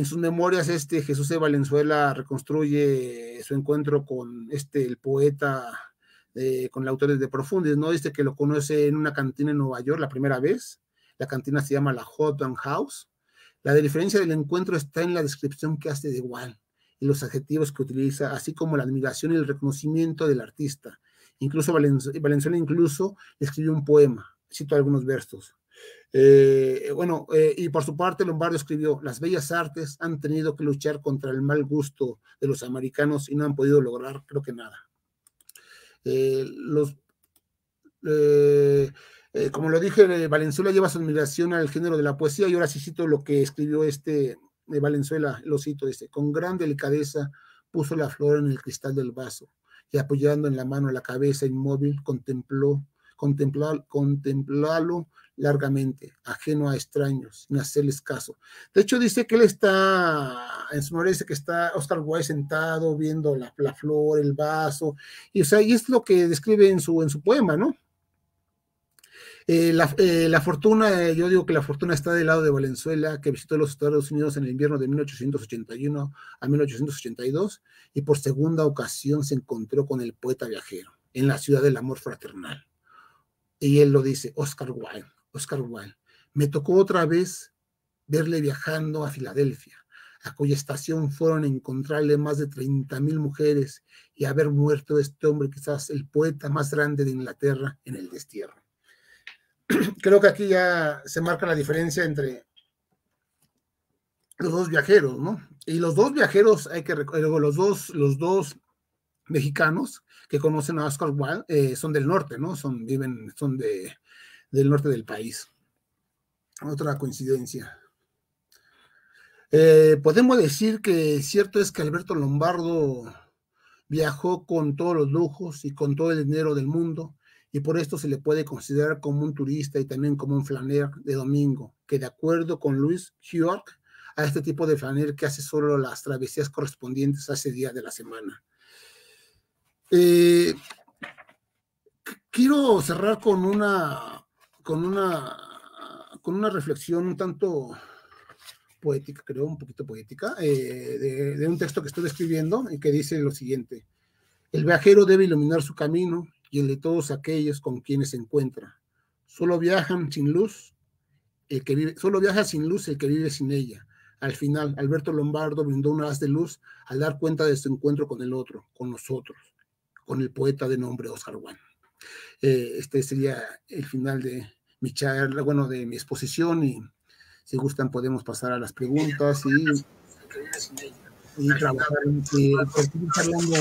[SPEAKER 2] sus memorias, Jesús E. Valenzuela reconstruye su encuentro con el poeta, con el autor de Profundis, ¿no? Dice que lo conoce en una cantina en Nueva York la primera vez. La cantina se llama la Hot Dog House. La diferencia del encuentro está en la descripción que hace de Wilde y los adjetivos que utiliza, así como la admiración y el reconocimiento del artista. Incluso Valenzuela escribió un poema, cito algunos versos. Y por su parte Lombardo escribió: las bellas artes han tenido que luchar contra el mal gusto de los americanos y no han podido lograr, creo que nada. Como lo dije, Valenzuela lleva su admiración al género de la poesía, y ahora sí cito lo que escribió Valenzuela, lo cito, dice: con gran delicadeza puso la flor en el cristal del vaso, y apoyando en la mano la cabeza inmóvil, contemplarlo largamente, ajeno a extraños, sin hacerles caso. De hecho, dice que él está, en su memoria dice que está Oscar Wilde sentado viendo la flor, el vaso, y, o sea, y es lo que describe en su poema, ¿no? La fortuna, yo digo que la fortuna está del lado de Valenzuela, que visitó los Estados Unidos en el invierno de 1881 a 1882, y por segunda ocasión se encontró con el poeta viajero en la ciudad del amor fraternal. Y él lo dice: Oscar Wilde, me tocó otra vez verle viajando a Filadelfia, a cuya estación fueron a encontrarle más de 30,000 mujeres, y haber muerto este hombre, quizás el poeta más grande de Inglaterra, en el destierro. Creo que aquí ya se marca la diferencia entre los dos viajeros, ¿no? Y los dos viajeros, hay que recordar, los dos mexicanos que conocen a Oscar Wilde son del norte, ¿no? Son del norte del país. Otra coincidencia. Podemos decir que cierto es que Alberto Lombardo viajó con todos los lujos y con todo el dinero del mundo, y por esto se le puede considerar como un turista y también como un flaner de domingo, que de acuerdo con Louis York, a este tipo de flaner que hace solo las travesías correspondientes a ese día de la semana. Quiero cerrar con una reflexión un tanto poética, creo, un poquito poética, de un texto que estoy escribiendo, y que dice lo siguiente: el viajero debe iluminar su camino y el de todos aquellos con quienes se encuentra. Solo viaja sin luz el que vive sin ella. Al final, Alberto Lombardo brindó un haz de luz al dar cuenta de su encuentro con el otro, con nosotros, con el poeta de nombre Oscar Wilde. Este sería el final de mi charla, bueno, de mi exposición, y si gustan podemos pasar a las preguntas y trabajar hablando.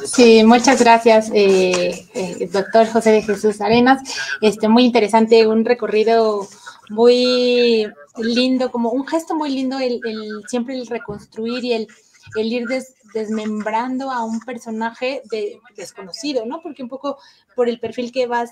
[SPEAKER 1] Sí, muchas gracias, doctor José de Jesús Arenas. Muy interesante, un recorrido muy lindo, como un gesto muy lindo, siempre el reconstruir y el ir desmembrando a un personaje desconocido, ¿no? Porque un poco por el perfil que vas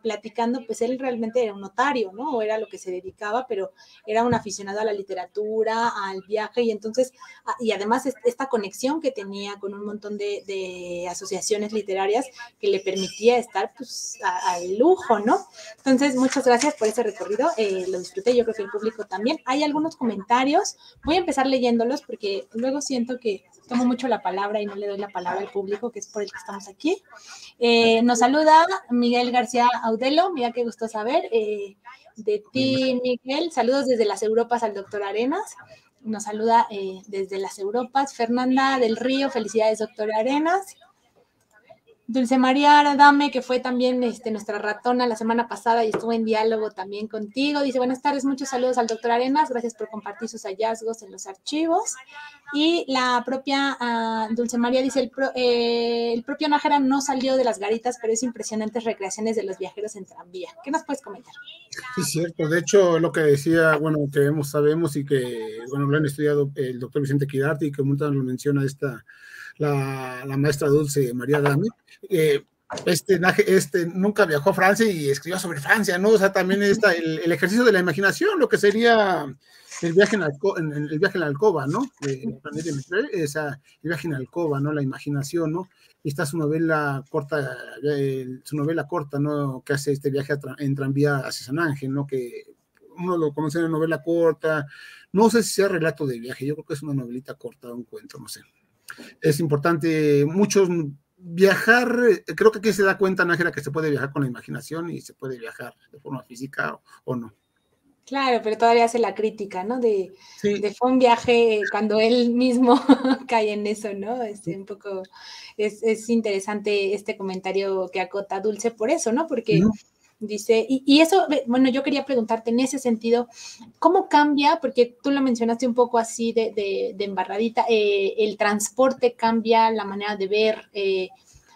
[SPEAKER 1] platicando, pues él realmente era un notario, ¿no? O era lo que se dedicaba, pero era un aficionado a la literatura, al viaje, y entonces, y además esta conexión que tenía con un montón de asociaciones literarias que le permitía estar, pues, al lujo, ¿no? Entonces, muchas gracias por ese recorrido, lo disfruté, yo creo que el público también. Hay algunos comentarios, voy a empezar leyéndolos porque luego siento que tomo mucho la palabra y no le doy la palabra al público, que es por el que estamos aquí. Nos saluda Miguel García Audelo, mira qué gusto saber de ti, Miguel. Saludos desde las Europas al doctor Arenas. Nos saluda desde las Europas Fernanda del Río, felicidades, doctor Arenas. Dulce María Aradame, que fue también nuestra ratona la semana pasada y estuvo en diálogo también contigo, dice: buenas tardes, muchos saludos al doctor Arenas, gracias por compartir sus hallazgos en los archivos. Y la propia Dulce María dice: el propio Nájera no salió de las garitas, pero es impresionantes recreaciones de los viajeros en tranvía. ¿Qué nos puedes comentar?
[SPEAKER 2] Sí, cierto. De hecho, lo que decía, bueno, que sabemos, y que, bueno, lo han estudiado el doctor Vicente Quirarte, y que muchas lo menciona la maestra Dulce María Adame, nunca viajó a Francia y escribió sobre Francia, ¿no? O sea, también está el ejercicio de la imaginación, lo que sería el viaje en la alcoba, ¿no? El viaje en la alcoba, ¿no? La imaginación, ¿no? Y está su novela corta, ¿no? Que hace este viaje en tranvía hacia San Ángel, ¿no? Que uno lo conoce en la novela corta, no sé si sea relato de viaje, yo creo que es una novelita corta, un cuento, no sé. Es importante, muchos viajar, creo que aquí se da cuenta, Nájera, que se puede viajar con la imaginación y se puede viajar de forma física o no.
[SPEAKER 1] Claro, pero todavía hace la crítica, ¿no?
[SPEAKER 2] Sí.
[SPEAKER 1] Fue un viaje cuando él mismo cae en eso, ¿no? Un poco, es interesante este comentario que acota Dulce por eso, ¿no? Porque dice, y eso, bueno, yo quería preguntarte en ese sentido, ¿cómo cambia? Porque tú lo mencionaste un poco así de embarradita, el transporte cambia la manera de ver,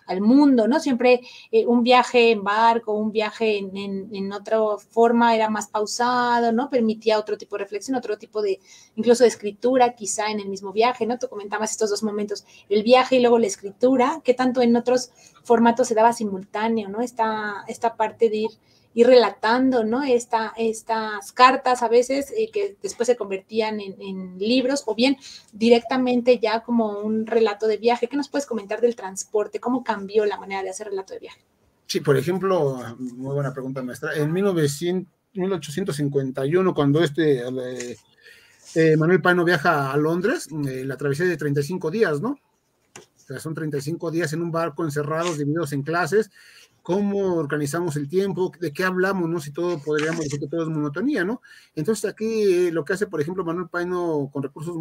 [SPEAKER 1] al mundo, ¿no? Siempre un viaje en barco, un viaje en otra forma era más pausado, ¿no? Permitía otro tipo de reflexión, otro tipo de, incluso de escritura, quizá en el mismo viaje, ¿no? Tú comentabas estos dos momentos, el viaje y luego la escritura, que tanto en otros formatos se daba simultáneo, ¿no? Esta parte de ir relatando, ¿no? Estas cartas a veces que después se convertían en libros o bien directamente ya como un relato de viaje. ¿Qué nos puedes comentar del transporte? ¿Cómo cambió la manera de hacer relato de viaje?
[SPEAKER 2] Sí, por ejemplo, muy buena pregunta, maestra. En 1851, cuando Manuel Paino viaja a Londres, la travesía de 35 días, ¿no? O sea, son 35 días en un barco encerrados, divididos en clases. ¿Cómo organizamos el tiempo? ¿De qué hablamos? ¿No? Si todo podríamos decir que todo es monotonía, ¿no? Entonces aquí lo que hace, por ejemplo, Manuel Paino con un recurso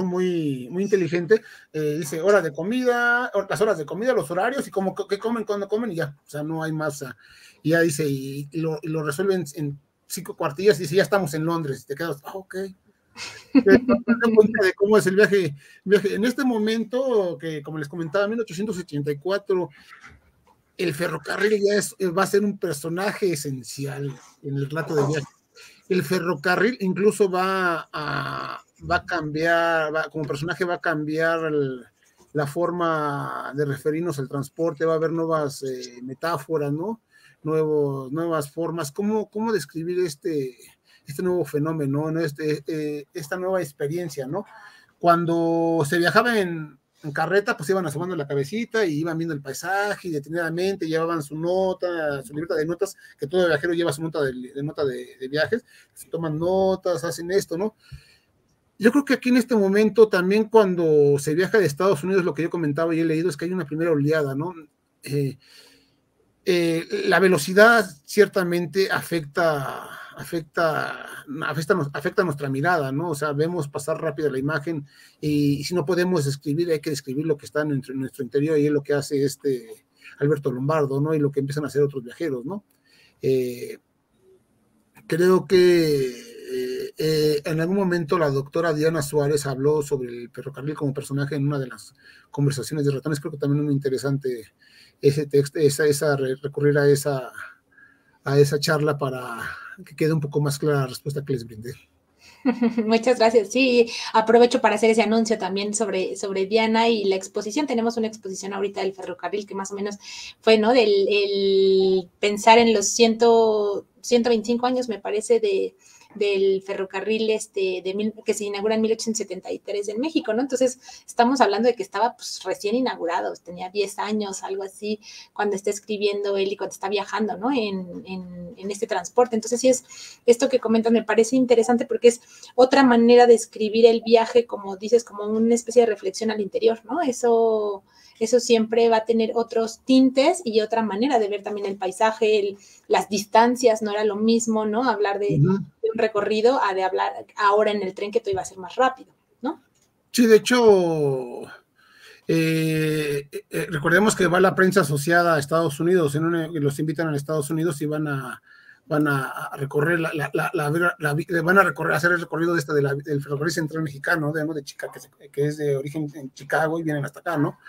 [SPEAKER 2] muy inteligente, dice hora de comida, las horas de comida, los horarios y como que comen, cuando comen y ya, o sea, no hay más. O sea, y ya dice, lo resuelven en 5 cuartillas y dice, ya estamos en Londres, y te quedas, ok. Cuenta de cómo es el viaje. En este momento, que como les comentaba, en 1884, el ferrocarril va a ser un personaje esencial en el relato de viaje. El ferrocarril incluso va a cambiar, como personaje va a cambiar la forma de referirnos al transporte, va a haber nuevas metáforas, ¿no? Nuevas formas. ¿Cómo describir este nuevo fenómeno, ¿no? Esta nueva experiencia, ¿no? Cuando se viajaba en carreta, pues iban asomando la cabecita y iban viendo el paisaje y detenidamente llevaban su nota, su libreta de notas, que todo viajero lleva su nota de viajes, se toman notas, hacen esto, ¿no? Yo creo que aquí en este momento también cuando se viaja de Estados Unidos, lo que yo comentaba y he leído es que hay una primera oleada, ¿no? La velocidad ciertamente afecta nuestra mirada, ¿no? O sea, vemos pasar rápido la imagen y si no podemos describir, hay que describir lo que está en nuestro interior y es lo que hace Alberto Lombardo, ¿no? Y lo que empiezan a hacer otros viajeros, ¿no? Creo que en algún momento la doctora Diana Suárez habló sobre el ferrocarril como personaje en una de las conversaciones de ratones. Creo que también es muy interesante ese texto, recurrir a esa charla para que quede un poco más clara la respuesta que les brindé.
[SPEAKER 1] Muchas gracias. Sí, aprovecho para hacer ese anuncio también sobre Diana y la exposición. Tenemos una exposición ahorita del ferrocarril que más o menos fue, ¿no? El pensar en los 125 años, me parece, del ferrocarril que se inaugura en 1873 en México, ¿no? Entonces, estamos hablando de que estaba pues, recién inaugurado, tenía 10 años, algo así, cuando está escribiendo él y cuando está viajando, ¿no? En este transporte. Entonces, sí es esto que comentan, me parece interesante porque es otra manera de escribir el viaje, como dices, como una especie de reflexión al interior, ¿no? Eso siempre va a tener otros tintes y otra manera de ver también el paisaje, las distancias, no era lo mismo, ¿no? Hablar de un recorrido a de hablar ahora en el tren que todo iba a ser más rápido, ¿no?
[SPEAKER 2] Sí, de hecho, recordemos que va la prensa asociada a Estados Unidos, los invitan a Estados Unidos y van a recorrer hacer el recorrido del ferrocarril central mexicano, de Chicago, que es de origen en Chicago y vienen hasta acá, ¿no?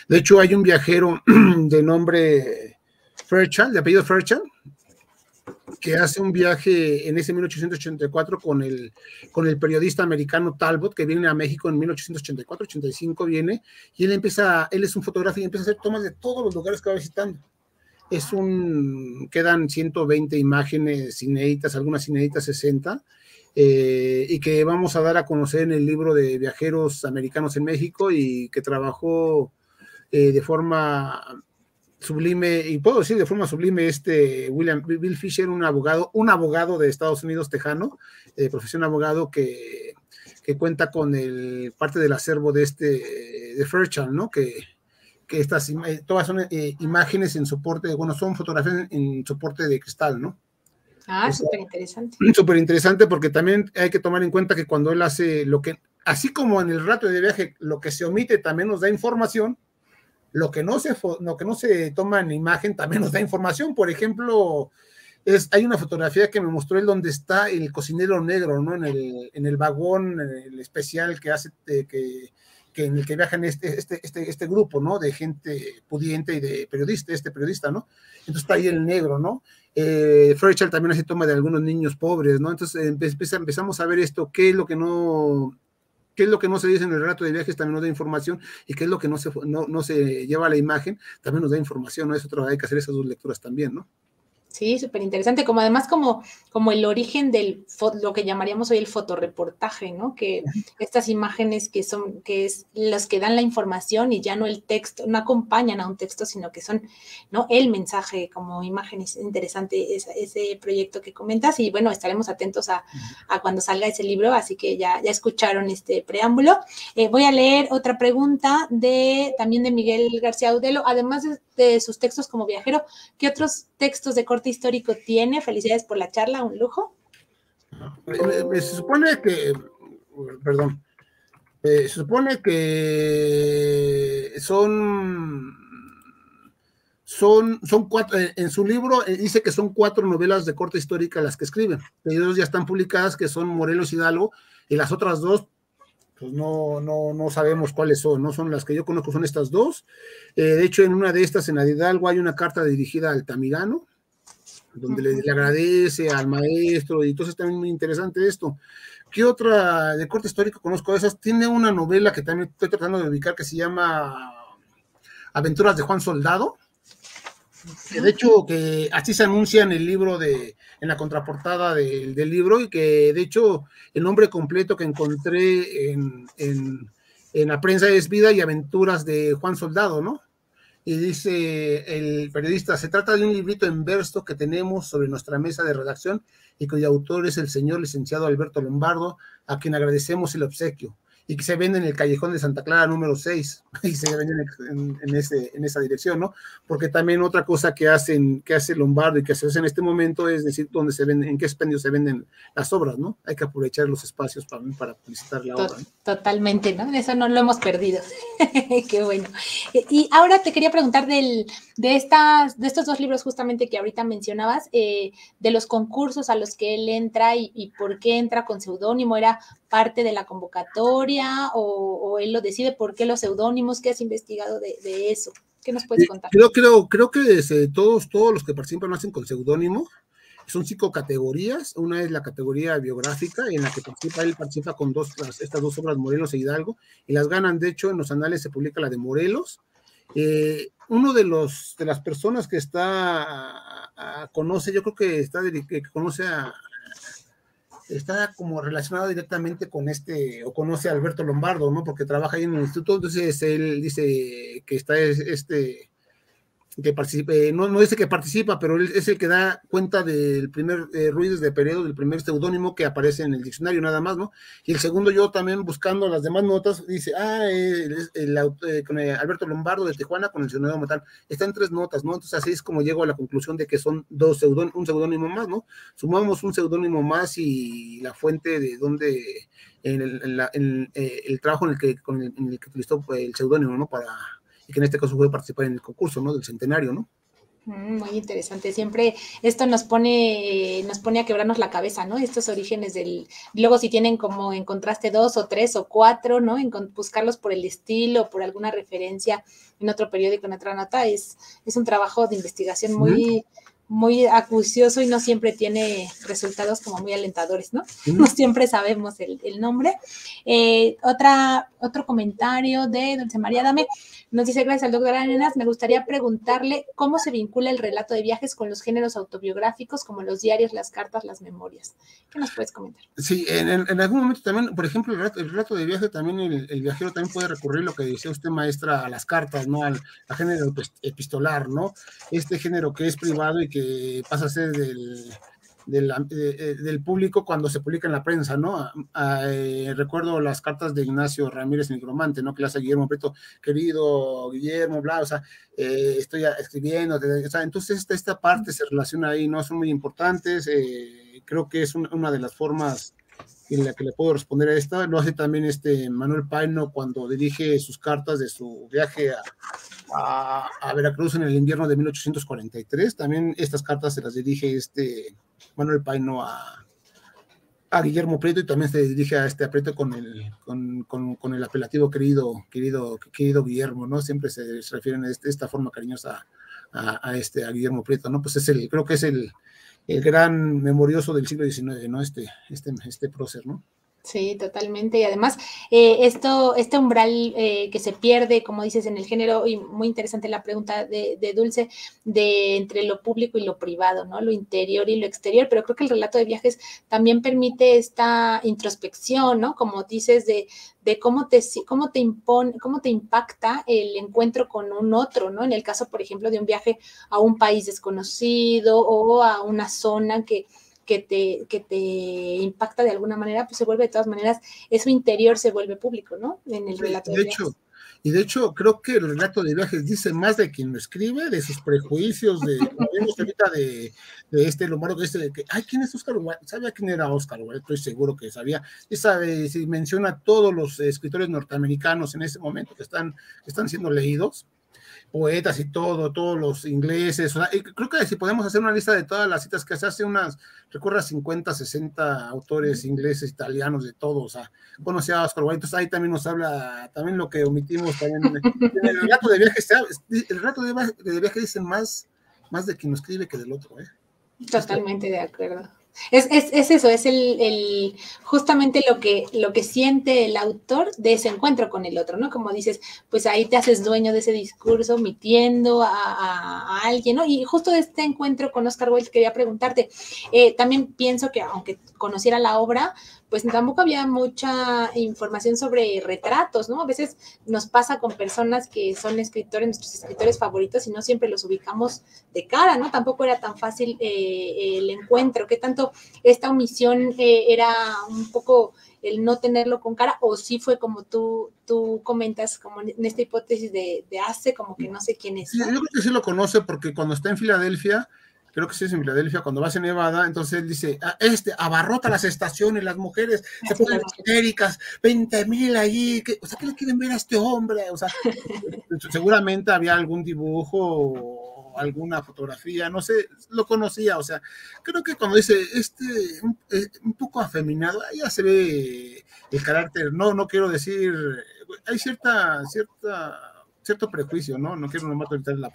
[SPEAKER 2] De hecho, hay un viajero de nombre Fairchild, de apellido Fairchild, que hace un viaje en ese 1884 con el periodista americano Talbot, que viene a México en 1884-85 viene, y él es un fotógrafo y empieza a hacer tomas de todos los lugares que va visitando. Quedan 120 imágenes inéditas, algunas inéditas 60, y que vamos a dar a conocer en el libro de Viajeros Americanos en México y que trabajó de forma sublime, y puedo decir de forma sublime, Bill Fisher, un abogado de Estados Unidos, tejano, de profesión abogado, que cuenta con parte del acervo de Fairchild, ¿no? Que todas son imágenes en soporte, bueno, son fotografías en soporte de cristal, ¿no?
[SPEAKER 1] Súper interesante.
[SPEAKER 2] Súper interesante porque también hay que tomar en cuenta que cuando él hace así como en el relato de viaje, lo que se omite también nos da información, lo que no se toma en imagen también nos da información. Por ejemplo, hay una fotografía que me mostró él donde está el cocinero negro, ¿no? En el vagón, en el especial que hace, que que en el que viajan este grupo, ¿no? De gente pudiente y de periodista, ¿no? Entonces está ahí el negro, ¿no? Fairchild también hace toma de algunos niños pobres, ¿no? Entonces empezamos a ver esto, qué es lo que no se dice en el relato de viajes, también nos da información, y qué es lo que no se lleva a la imagen, también nos da información, ¿no? Es otro, hay que hacer esas dos lecturas también, ¿no?
[SPEAKER 1] Sí, súper interesante, como además como el origen lo que llamaríamos hoy el fotoreportaje, ¿no? Que estas imágenes que es los que dan la información y ya no el texto, no acompañan a un texto, sino que son, ¿no? El mensaje como imágenes. Interesante ese proyecto que comentas, y bueno, estaremos atentos a cuando salga ese libro, así que ya escucharon este preámbulo. Voy a leer otra pregunta también de Miguel García Audelo, además de sus textos como viajero, ¿qué otros textos de corte histórico tiene? Felicidades por la charla, un lujo.
[SPEAKER 2] Se supone que, perdón, se supone que son cuatro, en su libro dice que son 4 novelas de corte histórica las que escriben, ellos ya están publicadas, que son Morelos Hidalgo, y las otras 2 pues no sabemos cuáles son, no son las que yo conozco, son estas 2. De hecho, en una de estas, en la de Hidalgo, hay una carta dirigida al Tamirano, donde le agradece al maestro, y entonces también muy interesante esto. ¿Qué otra de corte histórico conozco de esas? Tiene una novela que también estoy tratando de ubicar, que se llama Aventuras de Juan Soldado, que de hecho que así se anuncia en el libro, en la contraportada del libro, y que de hecho el nombre completo que encontré en la prensa es Vida y Aventuras de Juan Soldado, ¿no? Y dice el periodista, se trata de un librito en verso que tenemos sobre nuestra mesa de redacción y cuyo autor es el señor licenciado Alberto Lombardo, a quien agradecemos el obsequio, y que se vende en el Callejón de Santa Clara número 6, y se vende en esa dirección, ¿no? Porque también otra cosa que hace Lombardo y que se hace en este momento es decir dónde se venden, en qué expendio se venden las obras, ¿no? Hay que aprovechar los espacios para publicitar la obra, ¿no?
[SPEAKER 1] Totalmente, ¿no? Eso no lo hemos perdido. Qué bueno. Y ahora te quería preguntar de estos 2 libros justamente que ahorita mencionabas, de los concursos a los que él entra y por qué entra con seudónimo. ¿Era parte de la convocatoria o él lo decide? ¿Por qué los seudónimos? ¿Qué has investigado de eso? ¿Qué nos puedes contar?
[SPEAKER 2] Creo que todos los que participan lo hacen con seudónimo. Son 5 categorías. Una es la categoría biográfica, en la que él participa con estas 2 obras, Morelos e Hidalgo, y las ganan. De hecho, en los anales se publica la de Morelos. Uno de las personas que conoce, yo creo que conoce está como relacionado directamente con o conoce a Alberto Lombardo, ¿no? Porque trabaja ahí en el instituto. Entonces él dice que está que participe, no dice que participa, pero él es el que da cuenta del primer Ruiz de Peredo, del primer seudónimo que aparece en el diccionario, nada más, ¿no? Y el segundo, yo también buscando las demás notas, dice, con Alberto Lombardo de Tijuana con el seudónimo tal. Está en 3 notas, ¿no? Entonces así es como llego a la conclusión de que son un seudónimo más, ¿no? Sumamos un seudónimo más y la fuente de donde, el trabajo en el que utilizó el seudónimo, ¿no? Y que en este caso fue participar en el concurso, ¿no? Del centenario, ¿no?
[SPEAKER 1] Muy interesante. Siempre esto nos pone a quebrarnos la cabeza, ¿no? Estos orígenes luego si tienen como en contraste 2 o 3 o 4, ¿no? Buscarlos por el estilo, por alguna referencia en otro periódico, en otra nota, es un trabajo de investigación muy acucioso y no siempre tiene resultados como muy alentadores, ¿no? No siempre sabemos el nombre. Otro comentario de Dulce María Dame. Nos dice, gracias al doctor Arenas, me gustaría preguntarle cómo se vincula el relato de viajes con los géneros autobiográficos como los diarios, las cartas, las memorias. ¿Qué nos puedes comentar?
[SPEAKER 2] Sí, en algún momento también, por ejemplo, el relato de viaje también, el viajero también puede recurrir, lo que decía usted, maestra, a las cartas, ¿no? Al género epistolar, ¿no? Este género que es privado y que pasa a ser del público cuando se publica en la prensa, ¿no? Recuerdo las cartas de Ignacio Ramírez Nigromante, ¿no? Que le hace a Guillermo Prieto, querido Guillermo, bla, o sea, estoy escribiendo, o sea, entonces esta parte se relaciona ahí, ¿no? Son muy importantes, creo que es una de las formas en la que le puedo responder a esta. Lo hace también Manuel Paino cuando dirige sus cartas de su viaje a Veracruz en el invierno de 1843. También estas cartas se las dirige Manuel Paino a Guillermo Prieto, y también se dirige a Prieto con el apelativo querido Guillermo, ¿no? Siempre se refieren de esta forma cariñosa a Guillermo Prieto, ¿no? Pues creo que es el gran memorioso del siglo XIX, ¿no? Este prócer, ¿no?
[SPEAKER 1] Sí, totalmente. Y además, este umbral que se pierde, como dices, en el género, y muy interesante la pregunta de Dulce, de entre lo público y lo privado, ¿no? Lo interior y lo exterior, pero creo que el relato de viajes también permite esta introspección, ¿no? Como dices, de cómo te impone, cómo te impacta el encuentro con un otro, ¿no? En el caso, por ejemplo, de un viaje a un país desconocido o a una zona que te impacta de alguna manera, pues se vuelve de todas maneras, eso interior se vuelve público, ¿no? En el relato de viajes.
[SPEAKER 2] De hecho, creo que el relato de viajes dice más de quien lo escribe, de sus prejuicios, como vimos ahorita de Lombardo, ay, ¿quién es Oscar Wilde? ¿Sabía quién era Oscar Wilde? Estoy seguro que sabía. Y sabe, si menciona a todos los escritores norteamericanos en ese momento que están siendo leídos, poetas y todos los ingleses, o sea, creo que si podemos hacer una lista de todas las citas que se hace, recuerda 50, 60 autores ingleses, italianos, de todos, o sea, conocía a Oscar Wilde, entonces ahí también nos habla, también lo que omitimos, también en el relato de viaje, el relato de viaje dicen más de quien lo escribe que del otro, ¿eh?
[SPEAKER 1] Totalmente de acuerdo. Es eso, es justamente lo que siente el autor de ese encuentro con el otro, ¿no? Como dices, pues ahí te haces dueño de ese discurso, omitiendo a alguien, ¿no? Y justo de este encuentro con Oscar Wilde quería preguntarte, también pienso que aunque conociera la obra, pues tampoco había mucha información sobre retratos, ¿no? A veces nos pasa con personas que son escritores, nuestros escritores favoritos, y no siempre los ubicamos de cara, ¿no? Tampoco era tan fácil el encuentro. ¿Qué tanto esta omisión era un poco el no tenerlo con cara, o sí fue como tú comentas, como en esta hipótesis de hace como que no sé quién es, ¿no?
[SPEAKER 2] Sí, yo creo que sí lo conoce porque cuando está en Filadelfia, creo que sí es en Filadelfia, cuando vas en Nevada, entonces él dice, abarrota las estaciones, las mujeres se ponen histéricas, 20,000 allí, o sea, ¿qué le quieren ver a este hombre? O sea, seguramente había algún dibujo o alguna fotografía, no sé, lo conocía, o sea, creo que cuando dice, un poco afeminado, ahí ya se ve el carácter, no quiero decir, hay cierto prejuicio, ¿no? No quiero nomás utilizar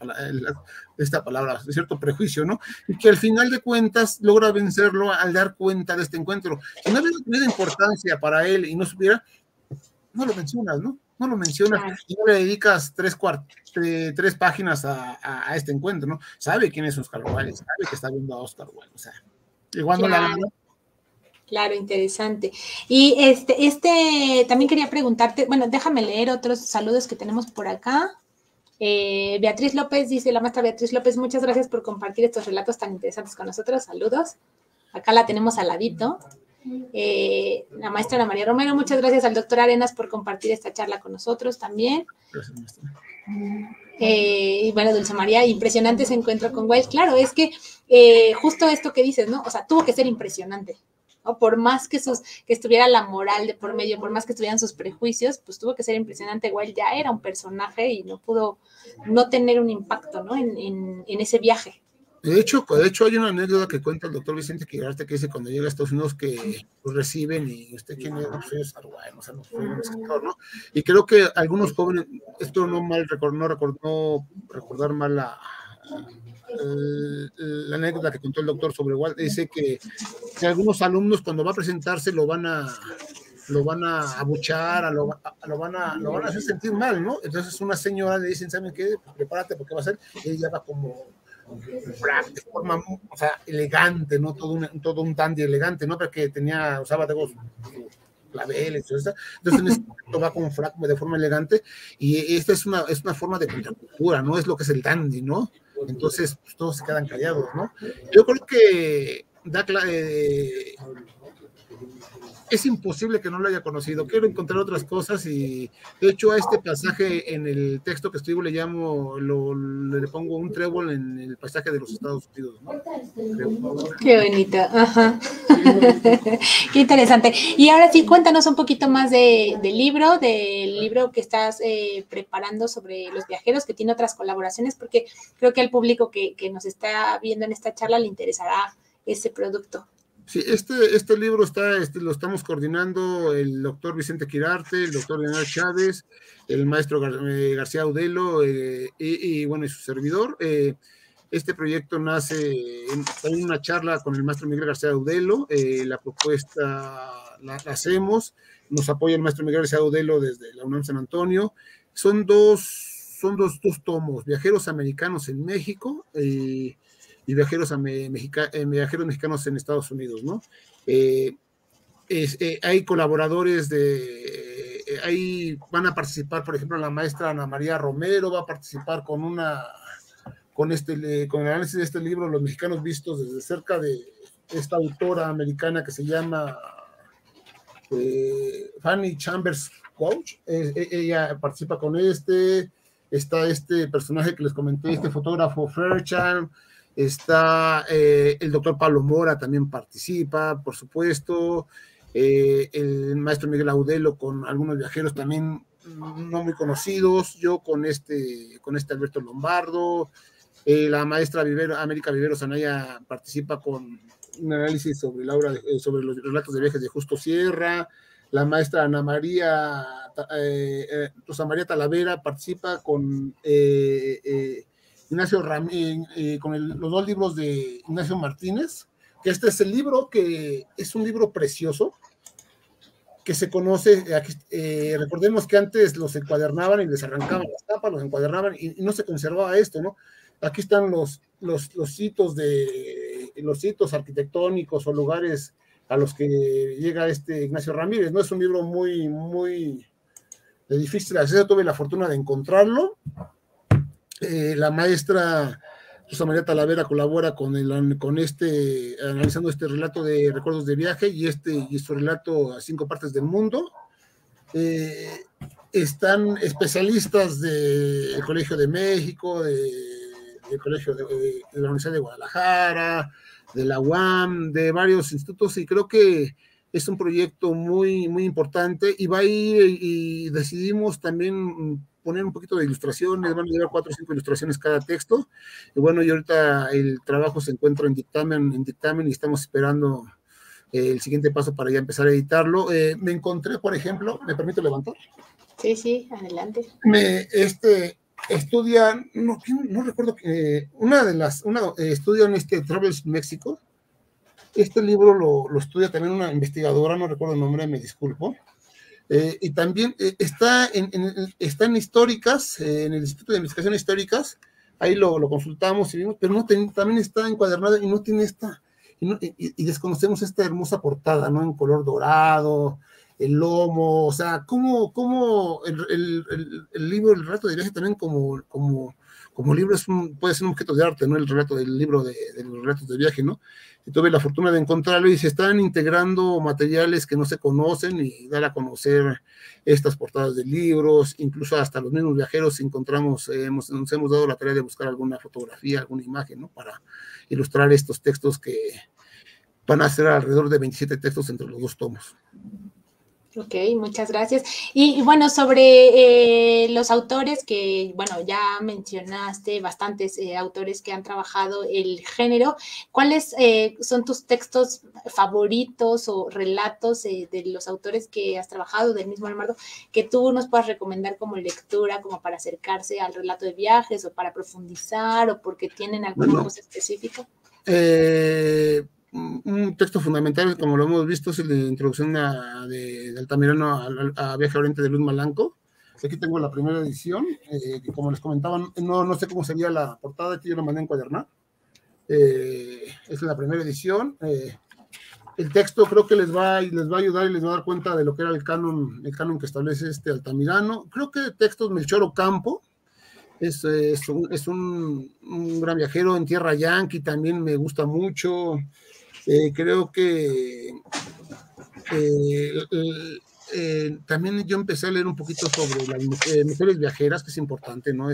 [SPEAKER 2] esta palabra, cierto prejuicio, ¿no? Y que al final de cuentas logra vencerlo al dar cuenta de este encuentro. Si no hubiera tenido importancia para él y no supiera, no lo mencionas, ¿no? No lo mencionas, claro. Y no le dedicas 3 páginas a este encuentro, ¿no? Sabe quién es Oscar Wilde, sabe que está viendo a Oscar Wilde, o sea, igual no la gana.
[SPEAKER 1] Claro, interesante. Y también quería preguntarte, bueno, déjame leer otros saludos que tenemos por acá. Beatriz López dice, la maestra Beatriz López, muchas gracias por compartir estos relatos tan interesantes con nosotros. Saludos. Acá la tenemos al ladito. La maestra Ana María Romero, muchas gracias al doctor Arenas por compartir esta charla con nosotros también. Gracias, maestra. Y bueno, Dulce María, impresionante ese encuentro con Wilde. Claro, es que justo esto que dices, ¿no? O sea, tuvo que ser impresionante, ¿no? Por más que estuviera la moral de por medio, por más que estuvieran sus prejuicios, pues tuvo que ser impresionante. Wilde ya era un personaje y no pudo no tener un impacto, ¿no? En ese viaje.
[SPEAKER 2] De hecho, hay una anécdota que cuenta el doctor Vicente Quirarte, que dice cuando llega a Estados Unidos que lo reciben y usted quién es, soy Bueno, o sea, no soy un escritor, ¿no? Y creo que algunos jóvenes, esto no recordar mal la anécdota que contó el doctor sobre Wilde, dice que algunos alumnos cuando va a presentarse lo van a abuchar, lo van a hacer sentir mal, ¿no? Entonces una señora le dicen, ¿saben qué? Pues prepárate porque va a ser, y ella va como de forma, o sea, elegante, ¿no? Todo un dandy elegante, ¿no? Porque usaba claveles, entonces en este momento va con un frac de forma elegante, y esta es una forma de contracultura, ¿no? Es lo que es el dandy, ¿no? Entonces, pues, todos se quedan callados, ¿no? Yo creo que es imposible que no lo haya conocido. Quiero encontrar otras cosas y de hecho a este pasaje en el texto que escribo le pongo un trébol en el pasaje de los Estados Unidos, ¿no?
[SPEAKER 1] Qué bonito, ajá. Qué interesante. Y ahora sí, cuéntanos un poquito más del libro que estás preparando sobre los viajeros, que tiene otras colaboraciones, porque creo que al público que nos está viendo en esta charla le interesará ese producto.
[SPEAKER 2] Sí, este libro lo estamos coordinando el doctor Vicente Quirarte, el doctor Leonel Chávez, el maestro García Audelo bueno, y su servidor. Este proyecto nace en una charla con el maestro Miguel García Audelo. La propuesta la hacemos, nos apoya el maestro Miguel García Audelo desde la UNAM San Antonio. Son dos tomos, Viajeros Americanos en México y viajeros mexicanos en Estados Unidos, ¿no? Hay colaboradores ahí van a participar, por ejemplo, la maestra Ana María Romero va a participar con el análisis de este libro, Los Mexicanos Vistos desde cerca, de esta autora americana que se llama Fanny Chambers Couch. Ella participa con está este personaje que les comenté, este fotógrafo Fairchild. Está el doctor Pablo Mora, también participa, por supuesto. El maestro Miguel Audelo con algunos viajeros también no muy conocidos. Yo con este Alberto Lombardo. La maestra América Viveros Anaya participa con un análisis sobre sobre los relatos de viajes de Justo Sierra. La maestra Ana María Rosa María Talavera participa con Ignacio Ramírez, con los dos libros de Ignacio Martínez, que este es el libro, que es un libro precioso, que se conoce, recordemos que antes los encuadernaban y les arrancaban las tapas, los encuadernaban y no se conservaba esto, ¿no? Aquí están los hitos arquitectónicos o lugares a los que llega Ignacio Ramírez, ¿no? Es un libro muy, muy de difícil acceso, tuve la fortuna de encontrarlo. La maestra Rosa María Talavera colabora analizando este relato de recuerdos de viaje y su relato a 5 partes del mundo. Están especialistas del Colegio de México, del Colegio de la Universidad de Guadalajara, de la UAM, de varios institutos, y creo que es un proyecto muy, muy importante, y va a ir, y decidimos también poner un poquito de ilustraciones, van a llevar 4 o 5 ilustraciones cada texto, y bueno, y ahorita el trabajo se encuentra en dictamen y estamos esperando el siguiente paso para ya empezar a editarlo. Me encontré, por ejemplo, ¿me permito levantar?
[SPEAKER 1] Sí, adelante.
[SPEAKER 2] Estudia, no recuerdo, estudia en Travels México. Este libro lo estudia también una investigadora, no recuerdo el nombre, me disculpo. Y también está en históricas, en el Instituto de Investigaciones Históricas, ahí lo consultamos y vimos, pero también está encuadernado y no tiene y desconocemos esta hermosa portada, ¿no? En color dorado, el lomo, o sea, como el libro, el relato de viaje también como libro puede ser un objeto de arte, ¿no? El relato del libro de los relatos de viaje, ¿no? Y tuve la fortuna de encontrarlo y se están integrando materiales que no se conocen y dar a conocer estas portadas de libros, incluso hasta los mismos viajeros nos hemos dado la tarea de buscar alguna fotografía, alguna imagen, ¿no? Para ilustrar estos textos que van a ser alrededor de 27 textos entre los 2 tomos.
[SPEAKER 1] Ok, muchas gracias. Y bueno, sobre los autores que, bueno, ya mencionaste bastantes autores que han trabajado el género, ¿cuáles son tus textos favoritos o relatos de los autores que has trabajado, del mismo Leonardo, que tú nos puedas recomendar como lectura, como para acercarse al relato de viajes o para profundizar o porque tienen alguna cosa específica?
[SPEAKER 2] Un texto fundamental, como lo hemos visto, es el de introducción de Altamirano a Viaje a Oriente de Luz Malanco. Aquí tengo la primera edición, que como les comentaban, no sé cómo sería la portada, aquí yo lo mandé a encuadernar. Es la primera edición. El texto creo que les va a ayudar y les va a dar cuenta de lo que era el canon que establece Altamirano. Creo que textos Melchor Ocampo, es un gran viajero. En Tierra Yanqui también me gusta mucho. Creo que también yo empecé a leer un poquito sobre las mujeres viajeras, que es importante, ¿no?